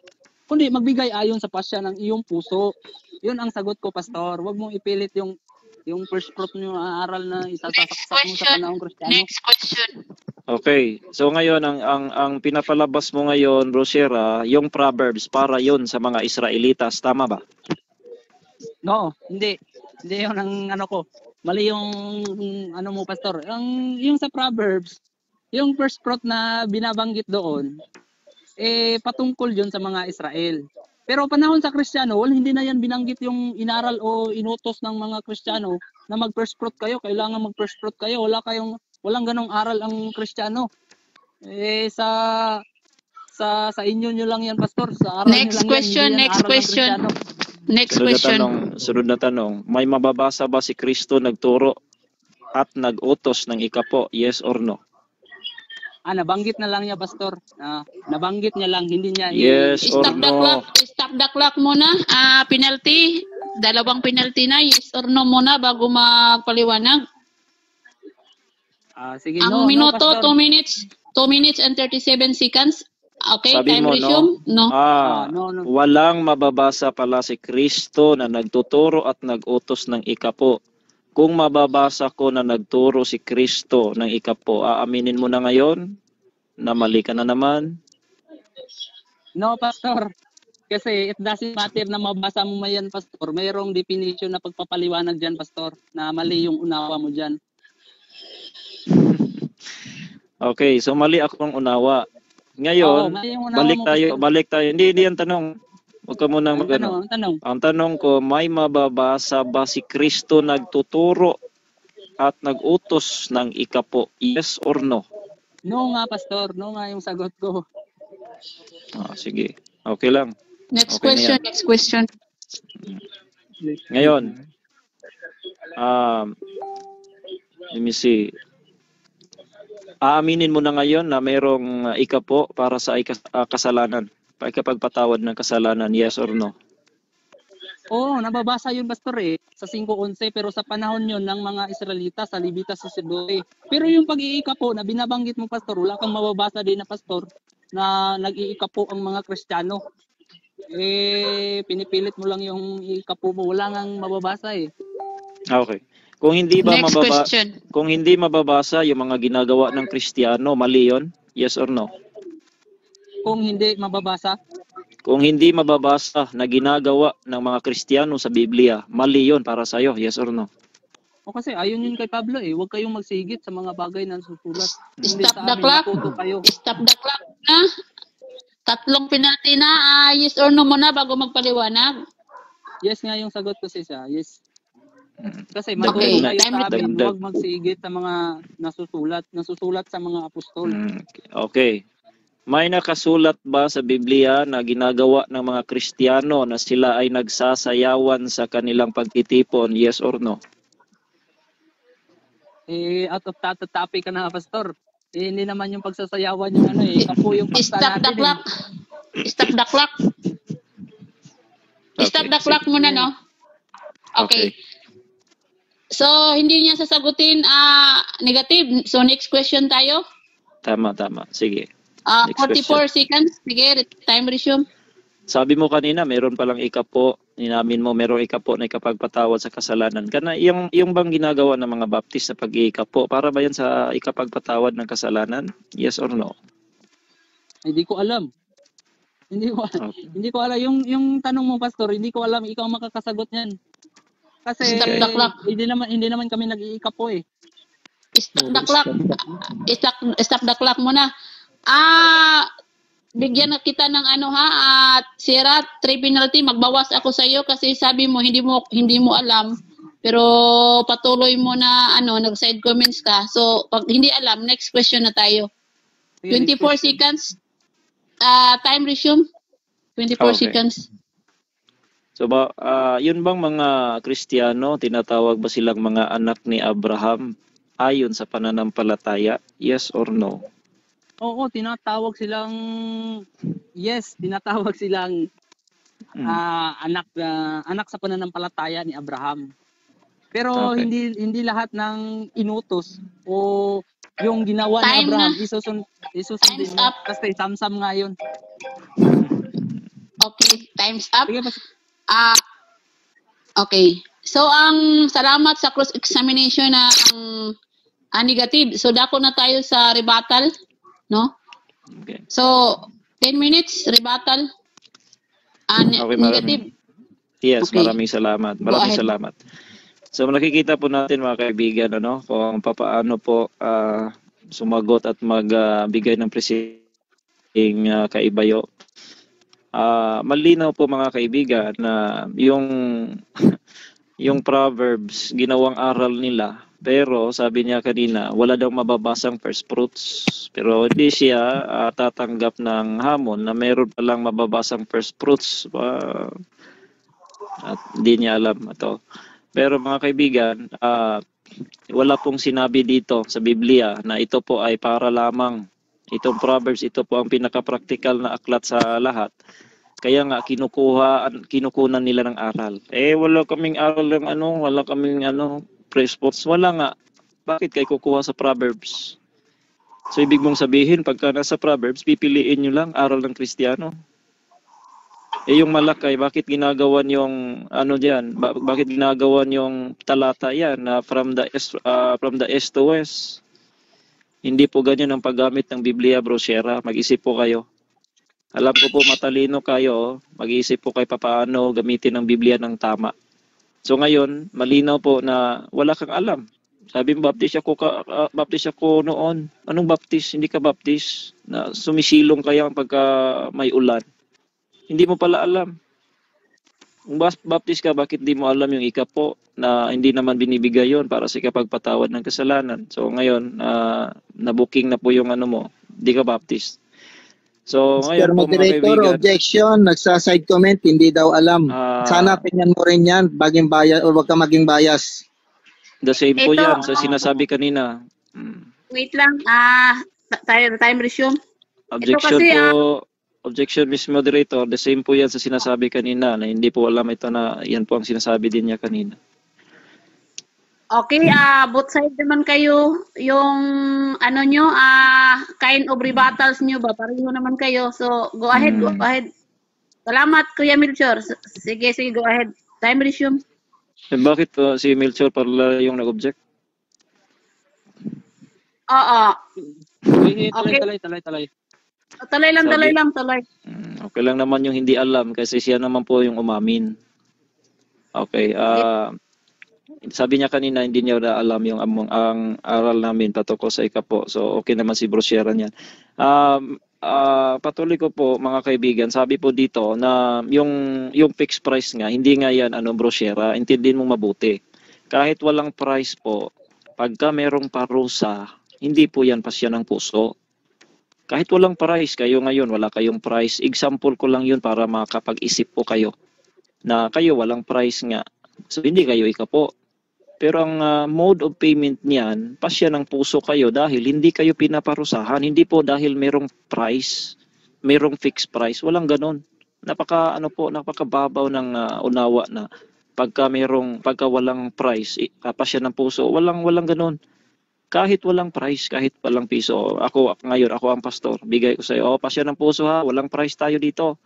Kundi magbigay ayon sa pasya ng iyong puso. Yun ang sagot ko, pastor. Huwag mong ipilit yung first fruit nyo aral na isasasaksak mo sa panahong Kristiyano. Next question. Okay. So ngayon, ang pinapalabas mo ngayon, Bro Shira, yung Proverbs, para yon sa mga Israelitas. Tama ba? No, hindi. Hindi yun ang ko. Mali yung mo, pastor. Yung sa Proverbs, yung first fruit na binabanggit doon, patungkol yun sa mga Israel. Pero panahon sa Kristiyano, hindi na yan binanggit yung inaral o inutos ng mga Kristiyano na mag-first fruit kayo. Kailangan mag-first fruit kayo. Walang ganong aral ang Kristiyano. Sa inyo nyo lang yan, pastor. Sa aral Next nyo lang question. yan. Next question. Next question. Sunod na tanong. May mababasa ba si Kristo nagturo at nag-utos ng ikapo? Yes or no? Nabanggit na lang niya, Pastor. Nabanggit niya lang, hindi niya Yes or Stop the no? clock. Stop the clock muna. Penalty. Dalawang penalty na. Yes or no muna bago magpaliwanag. Sige, Ang minuto, Pastor. 2 minutes. 2 minutes and 37 seconds. Okay, Sabi time mo, resume? No. No. Walang mababasa pala si Kristo na nagtuturo at nag-utos ng ikapo. Kung mababasa ko na nagturo si Kristo ng ikapo, aaminin mo na ngayon na mali ka na naman? No, Pastor. Kasi it doesn't matter na mabasa mo yan, Pastor. Mayroong definition na pagpapaliwanag dyan, Pastor, na mali yung unawa mo dyan. Okay, so mali akong unawa. Ngayon, mali yung unawa mo, Pastor. balik tayo. Hindi ang tanong. Huwag ka munang Ang tanong. Ang tanong ko, may mababasa ba si Kristo nagtuturo at nag-utos ng ikapo? Yes or no? No nga, Pastor. No nga yung sagot ko. Sige. Okay lang. Next Okay na question, yan. next question. Ngayon, let me see. Aaminin mo na ngayon na mayroong ikapo para sa kasalanan, ikapagpatawad ng kasalanan, yes or no? Oo, nababasa yun, Pastor, sa 5:11, pero sa panahon yun ng mga Israelita sa Levitas 12. Pero yung pag-iikapo na binabanggit mo, Pastor, wala kang mababasa din na, Pastor, na nag-iikapo ang mga Kristiyano. Pinipilit mo lang yung iikapo mo, wala ngang mababasa Okay. Kung hindi Next question. Kung hindi mababasa yung mga ginagawa ng Kristiyano, mali yun? Yes or no? Kung hindi mababasa, Kung hindi mababasa na ginagawa ng mga Kristiyano sa Biblia, mali yun para sa'yo, yes or no? o kasi ayun yun kay Pablo huwag kayong magsigit sa mga bagay na susulat. Hindi Stop sa the amin, clock. natuto kayo. Stop the clock na. 3 penalty na. Yes or no muna bago magpaliwanag. Yes nga yung sagot ko, sis. Yes. Kasi Okay, matuto kayo time sa amin, dagdag. huwag magsigit sa mga nasusulat sa mga apostol. Okay. May nakasulat ba sa Biblia na ginagawa ng mga Kristiyano na sila ay nagsasayawan sa kanilang pagtitipon, yes or no? Out of topic ka na, Pastor. Hindi naman yung pagsasayawan yung kapo yung paksa Stop the natin. clock. Stop the clock. Stop the clock muna, no? Okay. So, hindi niya sasagutin negative. So, next question tayo. Tama. Sige. Next 44 seconds. Sige, time resume. Sabi mo kanina, meron palang ikapo, inamin mo, merong ikapo na ikapagpatawad sa kasalanan. Yung bang ginagawa ng mga Baptist sa pag-iikapo, para ba yan sa ikapagpatawad ng kasalanan? Yes or no? Hindi ko alam. Hindi ko alam. Yung tanong mo, Pastor, hindi ko alam. Ikaw ang makakasagot niyan. Kasi Stop the clock. hindi naman kami nag-iikapo Stop the clock. Stop the clock muna. Bigyan na kita ng Sira, 3 penalty, magbawas ako sa iyo kasi sabi mo hindi mo alam, pero patuloy mo na nag-side comments ka. So pag hindi alam, next question na tayo. 24 seconds. Time resume. 24 Okay. seconds. So yun bang mga Kristiyano, tinatawag ba silang mga anak ni Abraham ayon sa pananampalataya? Yes or no? Oo, tinatawag silang anak sa pananampalataya ni Abraham. Pero Okay. hindi lahat ng inutos o yung ginawa ni Time Abraham na. isusundin Time's mo. up. Kasi samsam nga yun. Okay, time's up. Sige, Okay. So ang salamat sa cross examination na ang negative. So dako na tayo sa rebuttal, no? Okay. So 10 minutes rebuttal. Okay, Negative. Yes, Okay. maraming salamat. Go ahead. So nakikita po natin mga kaibigan kung papaano po sumagot at magbigay ng presiding kaibayo. Malinaw po mga kaibigan na yung Proverbs ginawang aral nila, pero sabi niya kanina wala daw mababasang first fruits, pero hindi siya tatanggap ng hamon na meron palang mababasang first fruits at hindi niya alam ito. Pero mga kaibigan, wala pong sinabi dito sa Biblia na ito po ay para lamang Itong Proverbs, ito po ang pinaka-practical na aklat sa lahat. Kaya nga kinukunan nila ng aral. Wala kaming aral ng wala kaming pre-sports, wala nga. Bakit kayo kukuha sa Proverbs? So ibig mong sabihin pagka nasa Proverbs, pipiliin nyo lang aral ng Kristiyano. Yung Malakay, bakit ginagawan yung diyan? Bakit ginagawan yung talata yan na from the east to west? Hindi po ganyan ang paggamit ng Biblia, Bro Shera. Mag-isip po kayo. Alam ko po matalino kayo, mag-iisip po kayo paano gamitin ang Biblia ng tama. So ngayon, malinaw po na wala kang alam. Sabi mo, baptist ako noon. Anong baptist? Hindi ka baptist. Na sumisilong kaya pagka may ulan. Hindi mo pala alam. Kung baptist ka, bakit di mo alam yung ikapo na hindi naman binibigay yon para sa ikapagpatawad ng kasalanan? So ngayon, na-booking na po yung mo, di ka baptist. So, Mr. ngayon po mga Moderator, kaibigan, objection, nagsa-side comment, hindi daw alam. Sana tingnan mo rin yan, baging bias, o wag ka maging bias. the same po Ito, yan sa sinasabi kanina. Wait lang, time resume. Objection kasi, po, objection, Miss Moderator, the same po yan sa sinasabi kanina na hindi po alam ito na yan po ang sinasabi din niya kanina. Okay, both side naman kayo, yung nyo, kind of rebuttals nyo ba? Pareho naman kayo. So, go ahead, go ahead. Salamat, Kuya Melchor. Sige, go ahead. Time resume. Bakit si Melchor pala yung nag-object? Oo. Okay. Talay lang. Okay lang naman yung hindi alam kasi siya naman po yung umamin. Okay, sabi niya kanina hindi niya na alam yung ang aral namin patungkol sa ikapo. So okay naman si Bro Shera niyan. Patuloy ko po mga kaibigan, sabi po dito na yung fixed price nga, hindi nga yan Bro Shera, intindihin mong mabuti. Kahit walang price po, pagka merong parusa, hindi po yan pasya ng puso. Kahit walang price, kayo ngayon wala kayong price. Example ko lang yun para makapag-isip po kayo na kayo walang price nga. So hindi kayo ikapo. Pero ang mode of payment niyan, pasya ng puso kayo dahil hindi kayo pinaparusahan. Hindi po dahil merong price, merong fixed price. Walang ganon. Napakababaw ng unawa na pagka walang price, pasya ng puso. Walang ganon. Kahit walang price, kahit walang piso. Ako ang pastor. Bigay ko sa iyo, pasya ng puso ha, walang price tayo dito.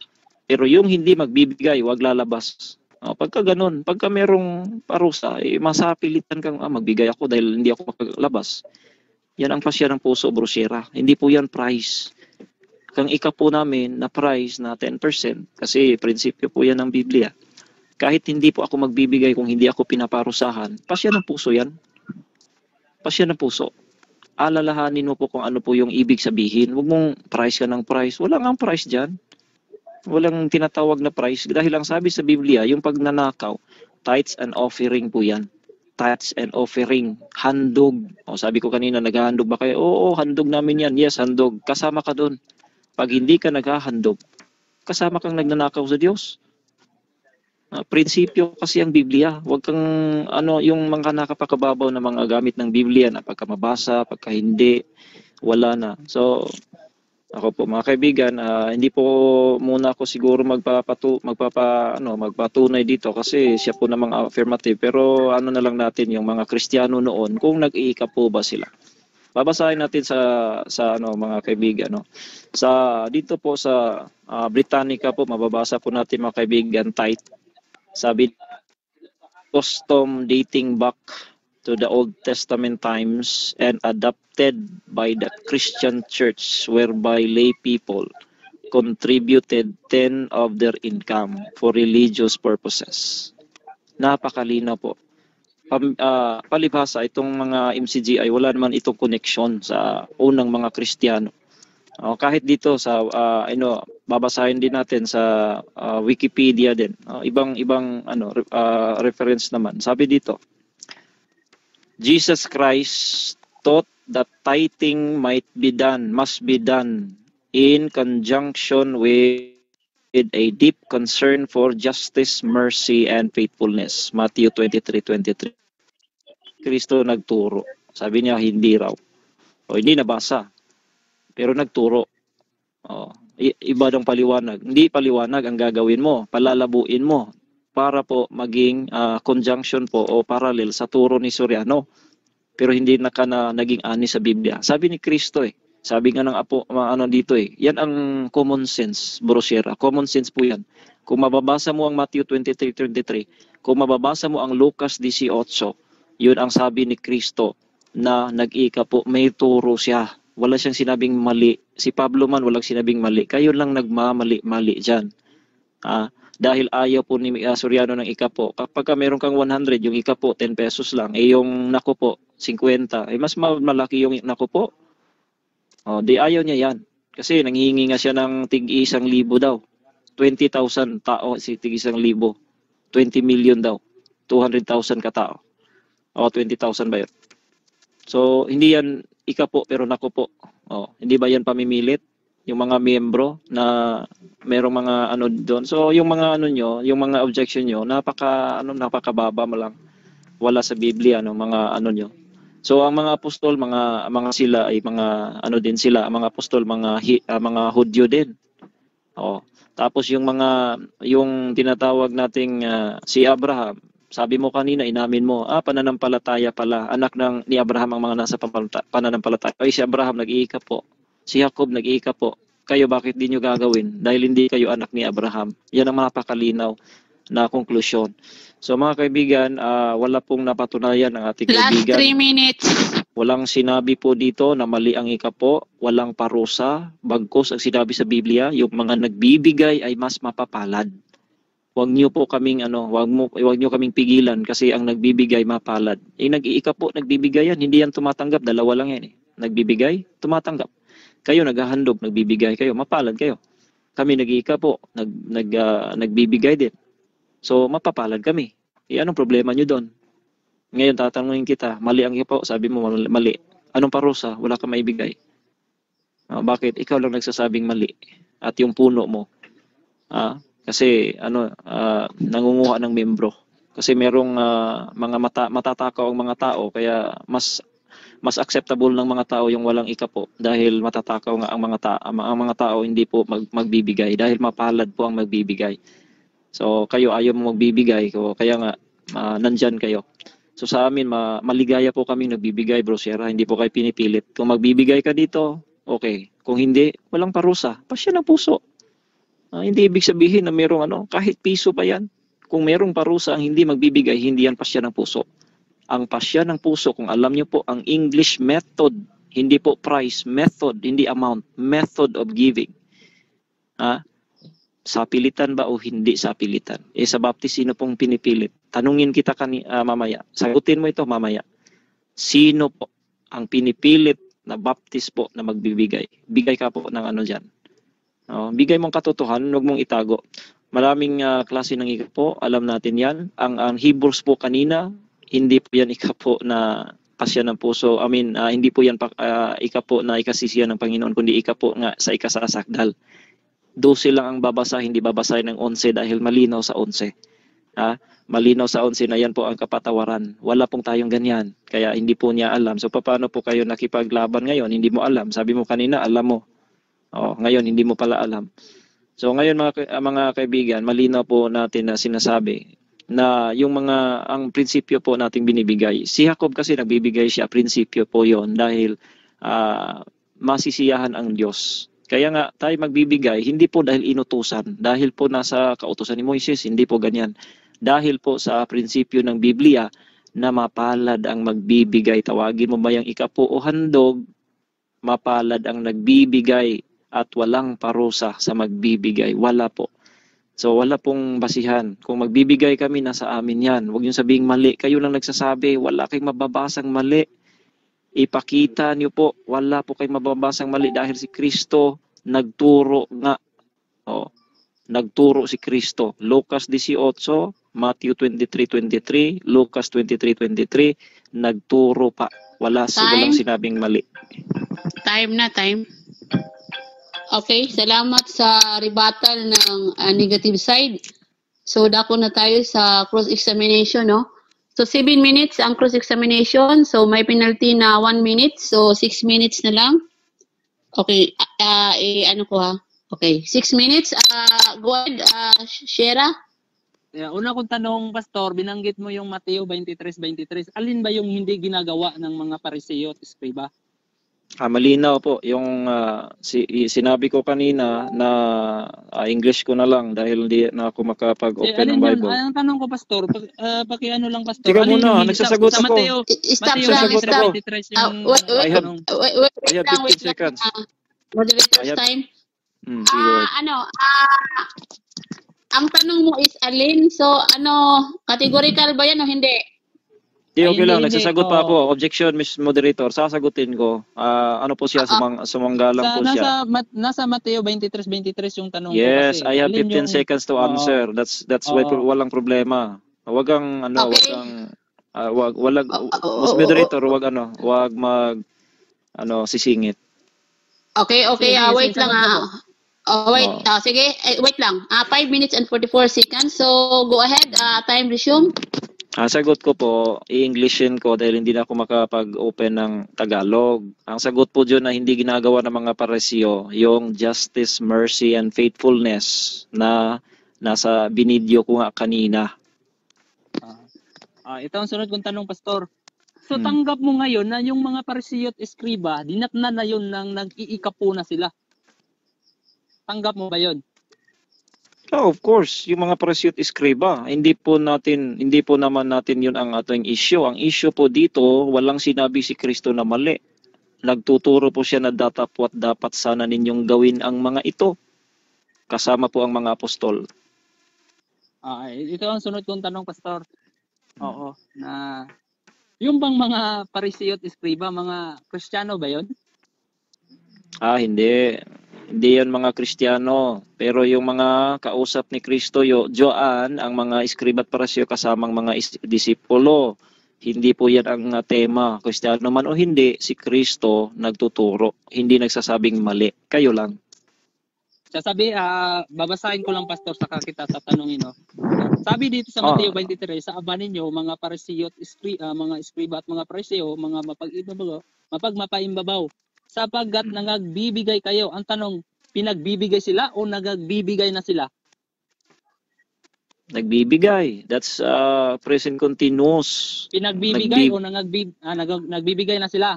Pero yung hindi magbibigay, wag lalabas. Pagka ganun, pagka merong parusa, masapilitan kang magbigay ako dahil hindi ako makalabas. Yan ang pasya ng puso, Bro Shera. Hindi po yan price. Kang ikapo namin na price na 10% kasi prinsipyo po yan ng Biblia. Kahit hindi po ako magbibigay kung hindi ako pinaparusahan, pasya ng puso yan. Pasya ng puso. Alalahanin mo po kung ano po yung ibig sabihin. Huwag mong price ka ng price. Wala nga price dyan. Walang tinatawag na price. Dahil ang sabi sa Biblia, yung pagnanakaw, tithes and offering po yan. Tithes and offering. Handog. Sabi ko kanina, naghahandog ba kayo? Oo, handog namin yan. Yes, handog. Kasama ka doon. Pag hindi ka naghahandog, kasama kang nagnanakaw sa Diyos. Prinsipyo kasi ang Biblia. Huwag kang yung mga nakapakababaw na mga gamit ng Biblia na pagka mabasa, pagka hindi, wala na. So, ako po mga kaibigan, hindi po muna ako siguro magpapatunay dito kasi siya po namang affirmative. Pero na lang natin yung mga Kristiyano noon kung nag-iika po ba sila. Babasahin natin sa mga kaibigan Sa dito po sa Britannica po mababasa po natin mga kaibigan tithe. Sabi custom dating back to the Old Testament times and adopted by the Christian church whereby lay people contributed 10 of their income for religious purposes. Napakalinaw po. Palibhasa, itong mga MCGI, wala naman itong connection sa unang mga Kristiyano. Kahit dito sa babasahin din natin sa Wikipedia din. Ibang reference naman. Sabi dito, Jesus Christ taught that tithing must be done in conjunction with a deep concern for justice, mercy, and faithfulness. Matthew 23:23. Kristo nagturo. Sabi niya, hindi raw. Hindi nabasa. pero nagturo. Iba ng paliwanag. Hindi paliwanag ang gagawin mo, palalabuin mo para po maging conjunction po o parallel sa turo ni Soriano. Pero hindi na naging ani sa Biblia. Sabi ni Kristo sabi nga ng dito yan ang common sense, Bro Sierra. Common sense po yan. Kung mababasa mo ang Matthew 23:23, kung mababasa mo ang Lucas 18, yun ang sabi ni Kristo na nag-ika po, may turo siya. Wala siyang sinabing mali. Si Pablo man walang sinabing mali. Kayo lang nagmamali-mali dyan. Dahil ayaw po ni Soriano ng ika po. Kapag meron kang 100, yung ika po 10 pesos lang. Yung nako po 50. Mas malaki yung nako po. Di ayaw niya yan. Kasi nanghihingi nga siya ng tig-1,000 daw. 20,000 tao si tig-1,000. 20 million daw. 200,000 katao. 20,000 ba yun? So, hindi yan ika po pero nako po. Hindi ba yan pamimilit? Yung mga miyembro na merong mga doon. So, yung mga nyo, yung mga objection nyo, napakababa mo lang. Wala sa Biblia, mga nyo. So, ang mga apostol, mga sila ay mga din sila, ang mga apostol, mga Hudyo din. Tapos yung tinatawag nating si Abraham, sabi mo kanina, inamin mo, pananampalataya pala, anak ni Abraham ang mga nasa pananampalataya. Ay, si Abraham nag-iika po. Si Jacob nag-iika po. Kayo bakit di nyo gagawin? Dahil hindi kayo anak ni Abraham. Yan ang napakalinaw na konklusyon. So mga kaibigan, wala pong napatunayan ng ating kaibigan. Last 3 minutes. Walang sinabi po dito na mali ang ika po. Walang parusa. Bagkus ang sinabi sa Biblia, yung mga nagbibigay ay mas mapapalad. Huwag niyo po kaming huwag niyo kaming pigilan kasi ang nagbibigay mapalad. Nag-iika po, nagbibigay yan, hindi yan tumatanggap, dalawa lang yan Nagbibigay, tumatanggap. Kayo naghahandog, nagbibigay kayo, mapalad kayo. Kami nag-iika po, nagbibigay din. So mapapalad kami. Anong problema niyo doon? Ngayon tatanungin kita, mali ang ika po, sabi mo mali. Anong parusa? Wala kang maibigay. Bakit? Ikaw lang nagsasabing mali. At yung puno mo. Kasi nangunguha ng membro. Kasi merong mga matatakaw ang mga tao kaya mas acceptable ng mga tao yung walang ika po dahil matatakaw nga ang mga tao hindi po magbibigay dahil mapalad po ang magbibigay. So kayo ayaw mo magbibigay kaya nga nandyan kayo. So sa amin maligaya po kaming nagbibigay, Bro Sierra, hindi po kayo pinipilit. Kung magbibigay ka dito, okay. Kung hindi, walang parusa. Pasya ng puso. Hindi ibig sabihin na merong kahit piso pa yan. Kung merong parusa ang hindi magbibigay, hindi yan pasya ng puso. Ang pasya ng puso, kung alam nyo po, ang English method, hindi po price, method, hindi amount, method of giving. Sapilitan ba o hindi sapilitan? Sa baptist, sino pong pinipilit? Tanungin kita mamaya. Sagutin mo ito mamaya. Sino po ang pinipilit na baptist po na magbibigay? Bigay ka po ng dyan. Bigay mong katotohanan, huwag mong itago. Maraming klase ng ika po, alam natin yan. Ang Hebrews po kanina, hindi po yan ika po na pasya ng puso. Hindi po yan ika po na ikasisiyan ng Panginoon, kundi ika po nga sa ikasasakdal. 12 lang ang babasa, hindi babasahin ng 11 dahil malinaw sa 11. Malinaw sa 11 na yan po ang kapatawaran. Wala pong tayong ganyan, kaya hindi po niya alam. So paano po kayo nakipaglaban ngayon? Hindi mo alam. Sabi mo kanina, alam mo. Ngayon hindi mo pala alam. So ngayon mga kaibigan, malinaw po natin na sinasabi na ang prinsipyo po nating binibigay. Si Jacob kasi nagbibigay siya, prinsipyo po yon dahil masisiyahan ang Diyos. Kaya nga tayo magbibigay, hindi po dahil inutusan, dahil po nasa kautusan ni Moises, hindi po ganyan. Dahil po sa prinsipyo ng Biblia na mapalad ang magbibigay. Tawagin mo ba yung ika po o handog, mapalad ang nagbibigay at walang parusa sa magbibigay. Wala po. So wala pong basihan. Kung magbibigay kami, nasa amin yan. Huwag nyo sabihing mali. Kayo lang nagsasabi, wala kayong mababasang mali. Ipakita nyo po, wala po kayong mababasang mali dahil si Kristo nagturo nga. Nagturo si Kristo. Lucas 18, Matthew 23:23, Lucas 23:23, nagturo pa. Walang sinabing mali. Time. Okay, salamat sa rebuttal ng negative side. So, dako na tayo sa cross-examination, no? So, 7 minutes ang cross-examination. So, may penalty na 1 minute. So, 6 minutes na lang. Okay, ano ko ha. Okay, 6 minutes. Go ahead, Shera. Una kong tanong, Pastor, binanggit mo yung Mateo 23:23. Alin ba yung hindi ginagawa ng mga Pariseo at Eskriba? Malinaw po yung sinabi ko kanina na English ko na lang dahil hindi na ako makapag-open ng Alin yun? Bible. Ang tanong ko, Pastor, pakiano lang, Pastor. Teka Alin muna, yung hindi nagsasagot sa ako. Mateo, Stop Mateo lang, stop. 23:23 yung I have- tanong. I have 15 seconds. Moderator's I have- time. Sige, wait. Ang tanong mo is alin? So, categorical ba yan o hindi? Di, okay lang, hindi. nagsasagot pa ako. Objection, Miss Moderator, sasagutin ko. Ano po siya, sumanggalang po siya. Nasa Mateo 23:23 yung tanong Yes, ko kasi. I have Alin 15 yung- seconds to Oo. answer. That's why Oo. walang problema. Wag kang Okay. Miss Moderator, wag sisingit. Okay, Sige, wait sige, lang sagot wait, sige, wait lang. 5 minutes and 44 seconds. So, go ahead, time resume. Ang sagot ko po, i-Englishin ko dahil hindi na ako makapag-open ng Tagalog. Ang sagot po dyan na hindi ginagawa ng mga Pariseo, yung justice, mercy, and faithfulness na nasa binidyo ko nga kanina. Ito ang sunod kong tanong, Pastor. So, tanggap mo ngayon na yung mga Pariseo at Eskriba, dinatnan na yun nang nag-iikapo na sila. Tanggap mo ba yun? Oh, of course, yung mga Pariseo at Eskriba, hindi po naman natin yun ang ating issue. Ang issue po dito, walang sinabi si Kristo na mali. Nagtuturo po siya na dapat sana ninyong gawin ang mga ito. Kasama po ang mga apostol. Ito ang sunod kong tanong, Pastor. Oo, na yung bang mga Pariseo at Eskriba, mga Kristiyano ba yun? Hindi. Hindi yan mga Kristiyano. Pero yung mga kausap ni Kristo, Joan, ang mga Eskriba at Pariseo kasamang mga disipulo. Hindi po yan ang tema. Kristiyano man o hindi, si Kristo nagtuturo. Hindi nagsasabing mali. Kayo lang. Babasahin ko lang, Pastor, saka kita tatanungin. No? Sabi dito sa Mateo 23, sa aba ninyo, mga Pariseo at mga Eskriba at mga Pariseo, mga mapagmapaimbabaw, sapagkat nangagbibigay kayo. Ang tanong, pinagbibigay sila o nagagbibigay na sila? Nagbibigay. That's present continuous. Pinagbibigay o nagbibigay na sila?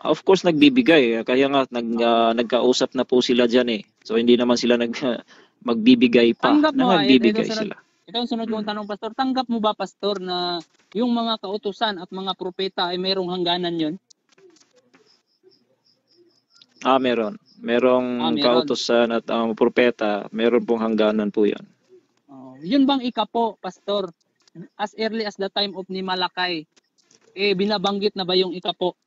Of course, nagbibigay. Kaya nga, nagkausap na po sila dyan eh. So, hindi naman sila magbibigay pa. Tanggap mo, Nagbibigay sila. Ito ang sunod kong tanong, Pastor. Tanggap mo ba, Pastor, na yung mga kautusan at mga propeta ay mayroong hangganan yun? Meron. Merong kautusan at propeta, meron pong hangganan po yan. Yun bang ikapo, Pastor, as early as the time of ni Malakay, binabanggit na ba yung ikapo?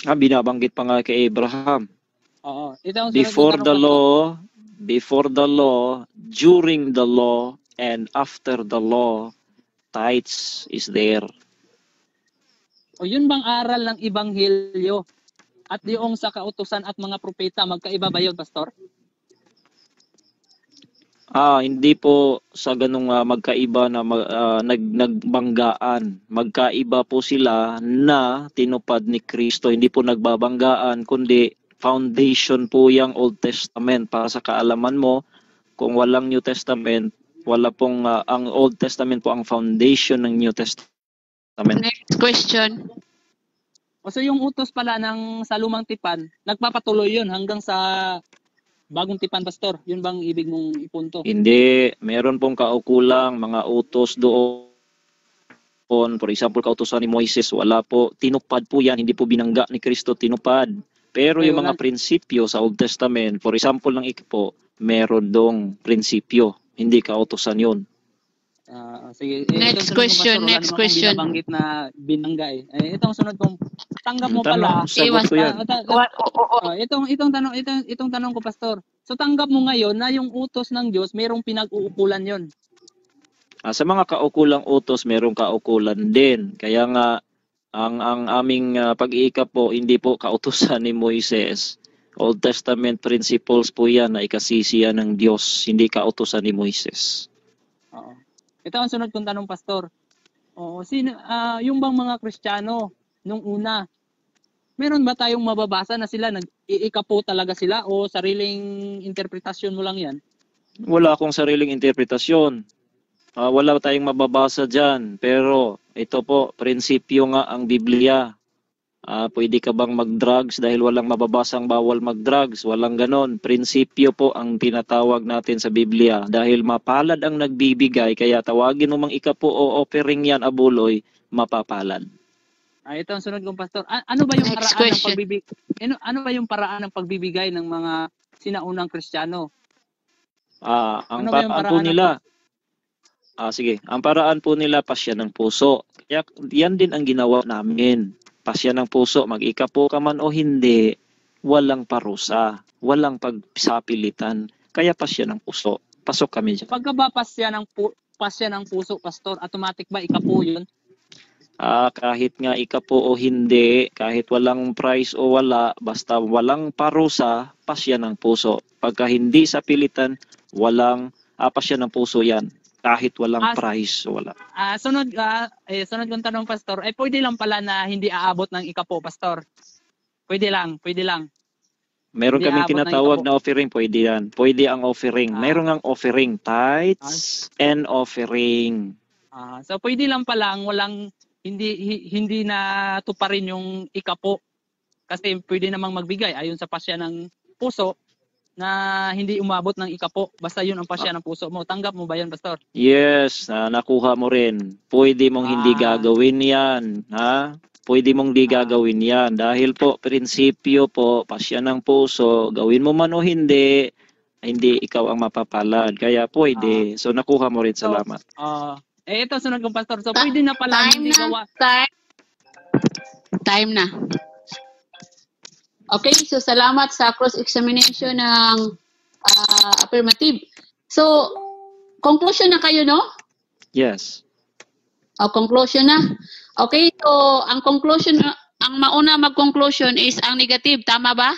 Binabanggit pa nga kay Abraham. Oo. Ito ang Before the law, during the law, and after the law, tithes is there. O yun bang aral ng Ebanghelyo? At yung sa kautusan at mga propeta, magkaiba ba yun, Pastor? Hindi po sa ganung magkaiba na nagbanggaan. Magkaiba po sila na tinupad ni Kristo. Hindi po nagbabanggaan, kundi foundation po yung Old Testament. Para sa kaalaman mo, kung walang New Testament, wala pong ang Old Testament po ang foundation ng New Testament. Next question. So yung utos pala sa lumang tipan, nagpapatuloy yun hanggang sa bagong tipan, Pastor. Yun bang ibig mong ipunto? Hindi. Meron pong kaukulang mga utos doon. For example, kautusan ni Moises, wala po. Tinupad po yan. Hindi po binangga ni Kristo, tinupad. Pero yung mga prinsipyo sa Old Testament, for example ng ikapo, meron dong prinsipyo. Hindi kautusan yun. Sige. Next question. Binabanggit na binangga eh. Itong sunod kong tanggap mo pala. Sagot ko yan. Itong tanong ko, Pastor. So tanggap mo ngayon na yung utos ng Diyos, mayroong pinag-uukulan yon. Sa mga kaukulang utos, mayroong kaukulan din. Kaya nga, ang aming pag-iikap po, hindi po kautusan ni Moises. Old Testament principles po yan na ikasisiya ng Diyos, hindi kautusan ni Moises. Oo. Ito ang sunod kong tanong, Pastor. Yung bang mga Kristiyano nung una, Meron ba tayong mababasa na sila nag-iika po talaga sila o sariling interpretasyon mo lang yan? Wala akong sariling interpretasyon. Wala tayong mababasa dyan. Pero ito po, prinsipyo nga ang Biblia. Pwede ka bang mag-drugs dahil walang mababasang bawal mag-drugs? Walang ganon. Prinsipyo po ang tinatawag natin sa Biblia. Dahil mapalad ang nagbibigay, kaya tawagin mo mang ikapo o offering yan, abuloy, mapapalad. Ito ang sunod kong pastor. Ano ba yung Next paraan ng question. pagbibigay? Ano ba yung paraan ng pagbibigay ng mga sinaunang Kristiyano? Ang Ano ba yung paraan po paraan nila, sige, ang paraan po nila pasya ng puso. Kaya yan din ang ginawa namin. Pasya ng puso, mag-ikapo ka man o hindi, walang parusa, walang pagsapilitan. Kaya pasya ng puso. Pasok kami dyan. Pagka ba pasya ng puso, pastor, automatic ba ikapo yun? Kahit nga ikapo o hindi, kahit walang price o wala, basta walang parusa, pasya ng puso. Pagka hindi sa pilitan, walang pasya ng puso yan. Kahit walang price o wala. Sunod kong tanong, pastor, pwede lang pala na hindi aabot ng ikapo, pastor? Pwede lang. Meron Hindi kaming aabot ng tinatawag ikapo. na offering, pwede yan. Pwede ang offering. Meron ang offering, tithes and offering. So pwede lang pala walang hindi na tuparin yung ikapo kasi pwede namang magbigay ayon sa pasya ng puso na hindi umabot ng ikapo basta yun ang pasya ng puso mo. Tanggap mo ba yun, pastor? Yes, nakuha mo rin. Pwede mong hindi gagawin yan. Pwede mong di gagawin yan. Dahil po, prinsipyo po, pasya ng puso, gawin mo man o hindi ikaw ang mapapalad. Kaya pwede. So nakuha mo rin, salamat. Ito sunod kong pastor. So pwede na pala hindi gawa. Time na. Okay, so salamat sa cross-examination ng affirmative. So, conclusion na kayo, no? Yes. Conclusion na. Okay, so ang conclusion, ang mauna mag-conclusion is ang negative. Tama ba?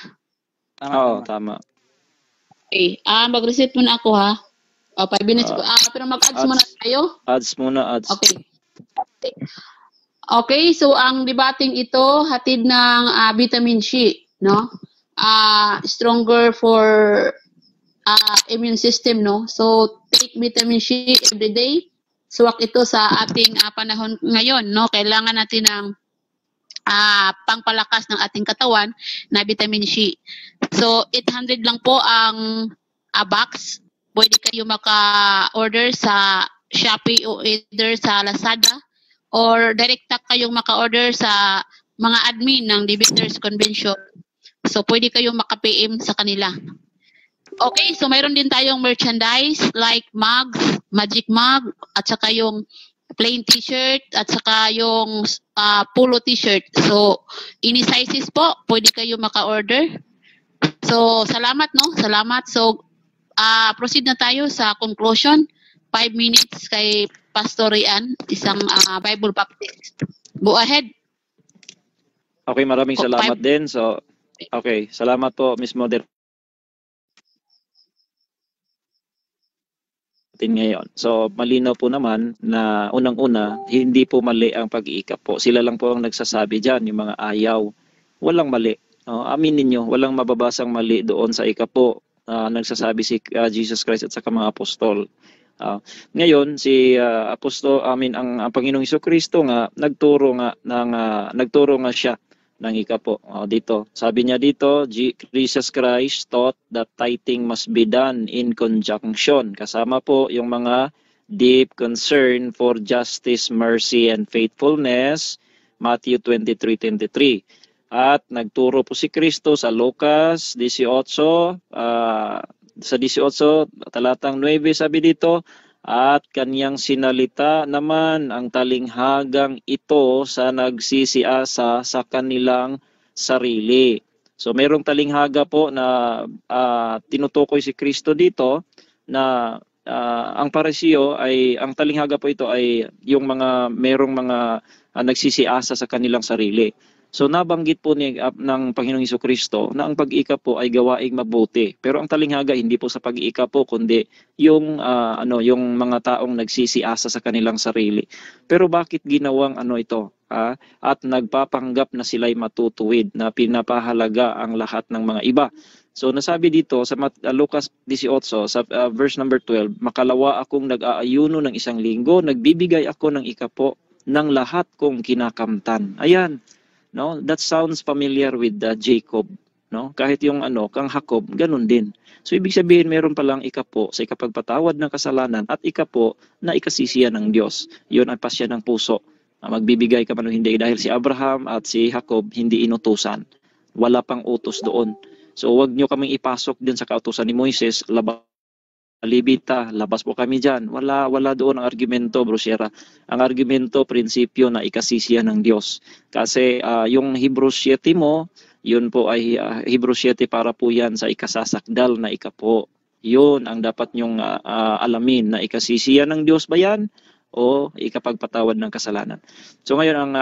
Oo, tama. Okay, mag-reset muna ako, ha? 5 minutes. Pero mag-ads muna tayo. Ads muna, ads. Okay. Okay, so ang debating ito hatid ng vitamin C, no? Stronger for immune system, no? So take vitamin C every day. Suwak ito sa ating panahon ngayon, no? Kailangan natin ng pangpalakas ng ating katawan na vitamin C. So 800 lang po ang box. Pwede kayo maka-order sa Shopee o either sa Lazada or direct kayong maka-order sa mga admin ng Debaters Convention. So, pwede kayong maka-PM sa kanila. Okay, so mayroon din tayong merchandise like mugs, magic mug, at saka yung plain t-shirt, at saka yung polo t-shirt. So, any sizes po, pwede kayong maka-order. So, salamat, no? Salamat. So, proceed na tayo sa conclusion. 5 minutes kay Pastor Rian, isang Bible Baptist. Go ahead. Okay, maraming salamat din. So, okay, salamat po, Miss Moderator. Ngayon. So, malinaw po naman na unang-una, hindi po mali ang pag-iikap po. Sila lang po ang nagsasabi dyan, yung mga ayaw. Walang mali. Aminin nyo, walang mababasang mali doon sa ikap po. Nagsasabi si Jesus Christ at saka mga apostol. Ngayon si ang Panginoong Jesucristo nga nagturo nga siya ng ikapo. Dito, sabi niya dito, Jesus Christ taught that tithing must be done in conjunction. Kasama po yung mga deep concern for justice, mercy, and faithfulness, Matthew 23:23. At nagturo po si Kristo sa Lucas 18, sa 18, talatang 9, sabi dito, at kanyang sinalita naman ang talinghagang ito sa nagsisiasa sa kanilang sarili. So mayroong talinghaga po na tinutukoy si Kristo dito na ang paresiyo ay, ang talinghaga po ito ay yung merong mga nagsisiasa sa kanilang sarili. So nabanggit po ng Panginoong Hesukristo na ang pag-iikap po ay gawaing mabuti. Pero ang talinghaga hindi po sa pag-iikap po kundi yung yung mga taong nagsisiasa sa kanilang sarili. Pero bakit ginawang ito? At nagpapanggap na sila'y matutuwid, na pinapahalaga ang lahat ng mga iba. So nasabi dito sa Lucas 18 sa verse number 12, makalawa akong nag-aayuno ng 1 linggo, nagbibigay ako ng ikapo ng lahat kong kinakamtan. Ayan. No, that sounds familiar with Jacob, no? Kahit yung kang Jacob, ganun din. So ibig sabihin meron palang ikapo sa ikapagpatawad ng kasalanan at ikapo na ikasisiya ng Diyos. 'Yun ang pasya ng puso. Magbibigay ka man o hindi, dahil si Abraham at si Jacob hindi inutusan. Wala pang utos doon. So wag nyo kaming ipasok din sa kautusan ni Moises, Libita, labas po kami dyan. Wala doon ang argumento, Bro Sierra. Ang argumento, prinsipyo na ikasisiya ng Diyos. Kasi yung Hebrews 7 mo, yun po ay Hebrews 7 para po yan sa ikasasakdal na ikapo. Yun ang dapat nyong alamin, na ikasisiya ng Diyos ba yan o ikapagpatawad ng kasalanan. So ngayon ang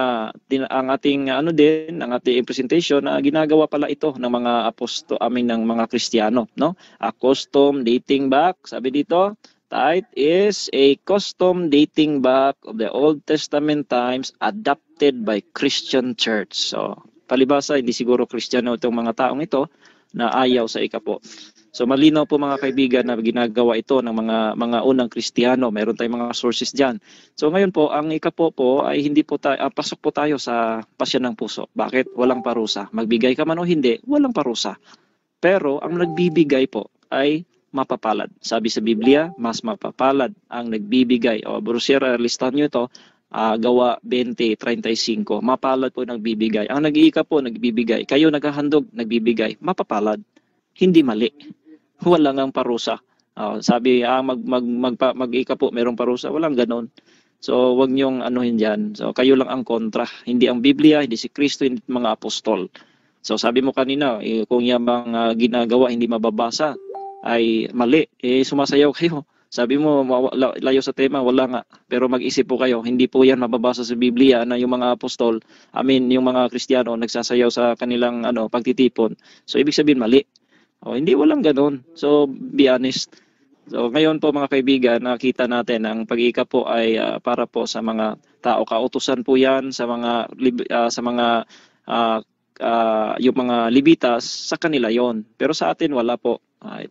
ating ang ating presentation na ginagawa pala ito ng mga ng mga Kristiyano, no? A custom dating back, sabi dito, tithe is a custom dating back of the Old Testament times adopted by Christian church. So palibasa hindi siguro Kristiyano itong mga taong ito na ayaw sa ikapo. So malinaw po mga kaibigan na ginagawa ito ng mga unang Kristiyano. Meron tayong mga sources diyan. So ngayon po, ang ikapo po ay hindi po pasok po tayo sa pasya ng puso. Bakit? Walang parusa. Magbigay ka man o hindi, walang parusa. Pero ang nagbibigay po ay mapapalad. Sabi sa Biblia, mas mapapalad ang nagbibigay. O Bro Sierra, listahan nyo ito. Gawa 20:35. Mapalad po nagbibigay. Ang nag-iikap po nagbibigay. Kayo naghahandog, nagbibigay. Mapapalad. Hindi mali. Wala ngang parusa. Sabi, mag-ika po, merong parusa. Walang ganon. So, wag niyong anuhin dyan. So, kayo lang ang kontra. Hindi ang Biblia, hindi si Kristo, hindi mga apostol. So, sabi mo kanina, kung yung mga ginagawa hindi mababasa, ay mali. Sumasayaw kayo. Sabi mo, layo sa tema, wala nga. Pero mag-isip po kayo, hindi po yan mababasa sa Biblia na yung mga apostol, yung mga Kristiyano, nagsasayaw sa kanilang pagtitipon. So, ibig sabihin, mali. Hindi, walang ganun. So, be honest. So, ngayon po mga kaibigan, nakita natin ang pag-iikap po ay para po sa mga tao. Kautusan po yan sa mga yung mga Levitas, sa kanila yon. Pero sa atin wala po.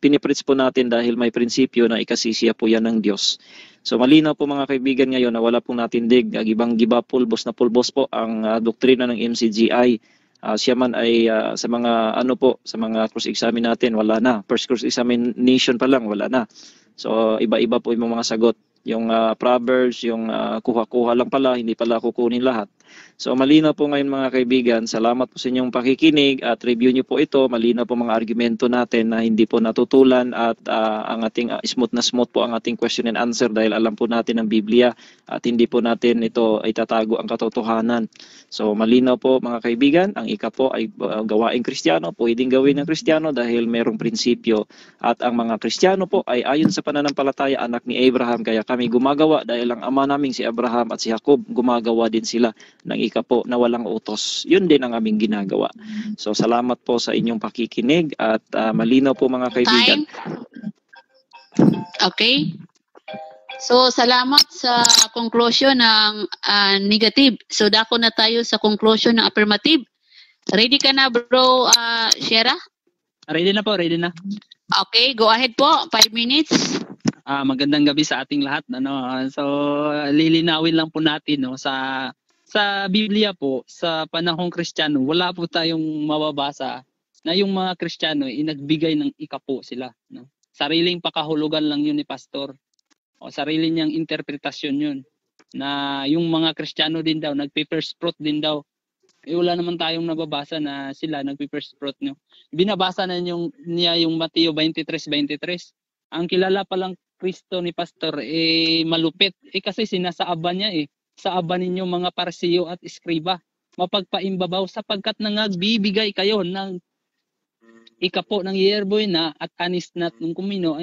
Pinipreach po natin dahil may prinsipyo na ikasisiya po yan ng Diyos. So malinaw po mga kaibigan ngayon na wala pong natindig. Gibang-giba, pulbos na pulbos po ang doktrina ng MCGI. Siya man ay sa mga sa mga cross-examine natin, wala na. First cross-examination pa lang, wala na. So iba-iba po yung mga sagot. Yung Proverbs, yung kuha-kuha lang pala, hindi pala kukunin lahat. So malinaw po ngayon mga kaibigan, salamat po sa inyong pakikinig at review niyo po ito. Malinaw po mga argumento natin na hindi po natutulan at ang ating smooth po ang ating question and answer dahil alam po natin ang Biblia at hindi po natin ito ay tatago ang katotohanan. So malinaw po mga kaibigan, ang ikapo ay gawaing Kristiyano, pwedeng gawin ng Kristiyano dahil merong prinsipyo at ang mga Kristiyano po ay ayon sa pananampalataya anak ni Abraham, kaya kami gumagawa dahil ang ama naming si Abraham at si Jacob gumagawa din sila ng ikapo na walang utos. Yun din ang aming ginagawa. So salamat po sa inyong pakikinig at malinaw po mga kaibigan. Okay. So salamat sa conclusion ng negative. So dako na tayo sa conclusion ng affirmative. Ready ka na Bro Sierra? Ready na po, ready na. Okay, go ahead po. 5 minutes. Magandang gabi sa ating lahat. So lilinawin lang po natin sa Biblia po, sa panahong Kristiyano, wala po tayong mababasa na yung mga Kristiyano nagbigay ng ikapo sila. No? Sariling pakahulugan lang yun ni Pastor. O sarili niyang interpretasyon yun. Na yung mga Kristiyano din daw, nagpe-first fruit din daw. Wala naman tayong nababasa na sila nagpe-first fruit. No? Binabasa na niya yung Mateo 23:23. Ang kilala palang Kristo ni Pastor malupit. Kasi sinasaaba niya sa aba ninyo mga Parisiyo at Iskriba, mapagpaimbabaw sapagkat nangagbibigay kayo ng ikapo ng yerboy na at anis nat ng kumino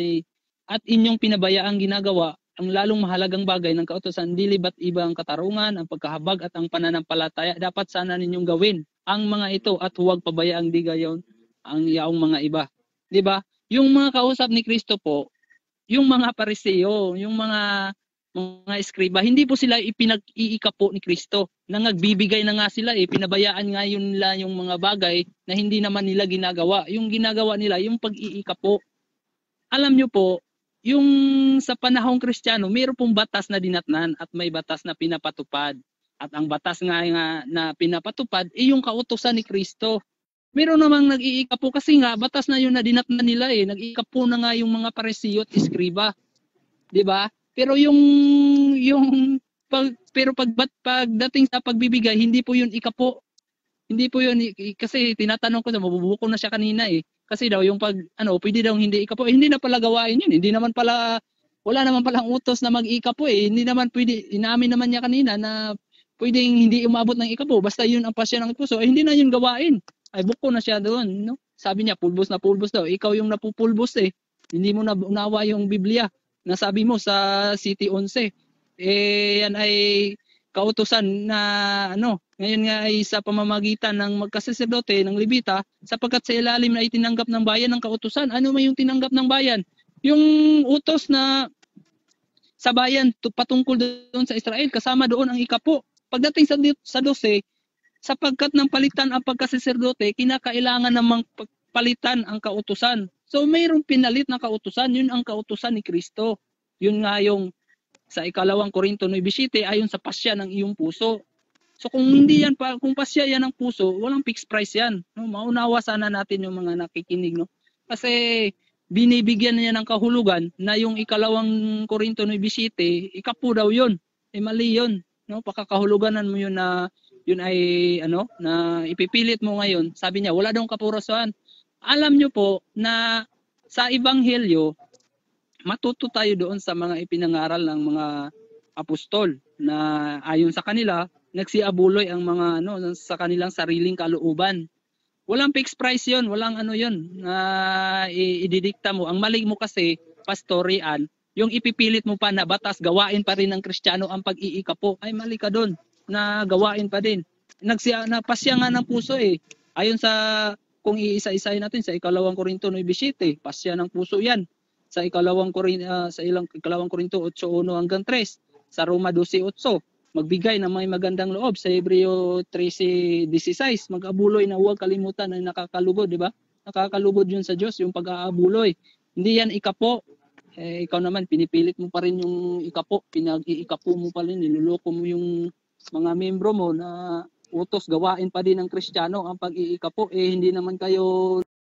at inyong pinabayaang ginagawa ang lalong mahalagang bagay ng kautusan, dili ba't iba ang katarungan, ang pagkahabag at ang pananampalataya, dapat sana ninyong gawin ang mga ito at huwag pabayaang di gayon ang yaong mga iba. 'Di ba? Yung mga kausap ni Kristo po, yung mga Pariseo, yung mga eskriba, hindi po sila ipinag-iika po ni Kristo. Nagbibigay na nga sila, pinabayaan nga yun nila yung mga bagay na hindi naman nila ginagawa. Yung ginagawa nila, yung pag-iika po. Alam nyo po, yung sa panahong Kristiyano, mayroon pong batas na dinatnan at may batas na pinapatupad. At ang batas nga na pinapatupad ay yung kautusan ni Kristo. Meron namang nag-iika po kasi nga batas na yun na dinatnan nila Nag-iika po na nga yung mga Pariseo at eskriba. 'Di ba? Pero pagdating sa pagbibigay, hindi po yun ika po. Hindi po yun kasi tinatanong ko, mabubuko na siya kanina Kasi daw yung pwede daw hindi ika po. Hindi na pala gawain yun. Hindi naman pala, wala naman palang utos na mag-ika po Hindi naman pwede, inamin naman niya kanina na pwedeng hindi umabot ng ika po. Basta yun ang pasya ng puso. Hindi na yun gawain. Ay buko na siya doon. No? Sabi niya, pulbos na pulbos daw. Ikaw yung napupulbos Hindi mo na unawa yung Biblia. Nasabi mo sa City 11. Yan ay kautusan na ngayon nga ay sa pamamagitan ng magkasaserdote ng Levita, sapagkat sa ilalim na itinanggap ng bayan ng kautusan. Ano may yung tinanggap ng bayan? Yung utos na sa bayan patungkol doon sa Israel, kasama doon ang ikapo. Pagdating sa 12, sapagkat ng palitan ang pagkasaserdote, kinakailangan namang palitan ang kautusan. So mayroong pinalit na kautusan, yun ang kautusan ni Kristo. Yun nga yung sa 2 Korinto 9:7 ayon sa pasya ng iyong puso. So kung hindi yan kung pasya yan ng puso, walang fixed price yan. No? Maunawa sana natin yung mga nakikinig, no? Kasi binibigyan niya ng kahulugan na yung 2 Korinto 9:7, ikapo daw yun. Mali yun. No? Pakakahuluganan mo yun na yun ay na ipipilit mo ngayon. Sabi niya, wala daw kapurusan. Alam nyo po na sa Ebanghelyo, matuto tayo doon sa mga ipinangaral ng mga apostol na ayon sa kanila, nagsiabuloy ang mga sa kanilang sariling kalooban. Walang fixed price yun, walang yun na ididikta mo. Ang mali mo kasi, pastorian, yung ipipilit mo pa na batas, gawain pa rin ng Kristiyano ang pag-iika po. Ay mali ka doon, na gawain pa din. Napasya nga ng puso Ayon sa, kung iisa-isahin natin sa 2 Korinto 9:7, pasya ng puso yan. Sa 2 Korinto 8:1 hanggang 3, sa Roma 12:8, magbigay ng may magandang loob. Sa Hebreo 13:16, mag-abuloy na huwag kalimutan ang nakakalugod, di ba? Nakakalugod yun sa Diyos, yung pag-aabuloy. Hindi yan ikapo. Ikaw naman, pinipilit mo pa rin yung ikapo. Pinag-iikapo mo pa rin, niluloko mo yung mga membro mo na utos, gawain pa din ng Kristiyano ang pag-iikapo. Hindi naman kayo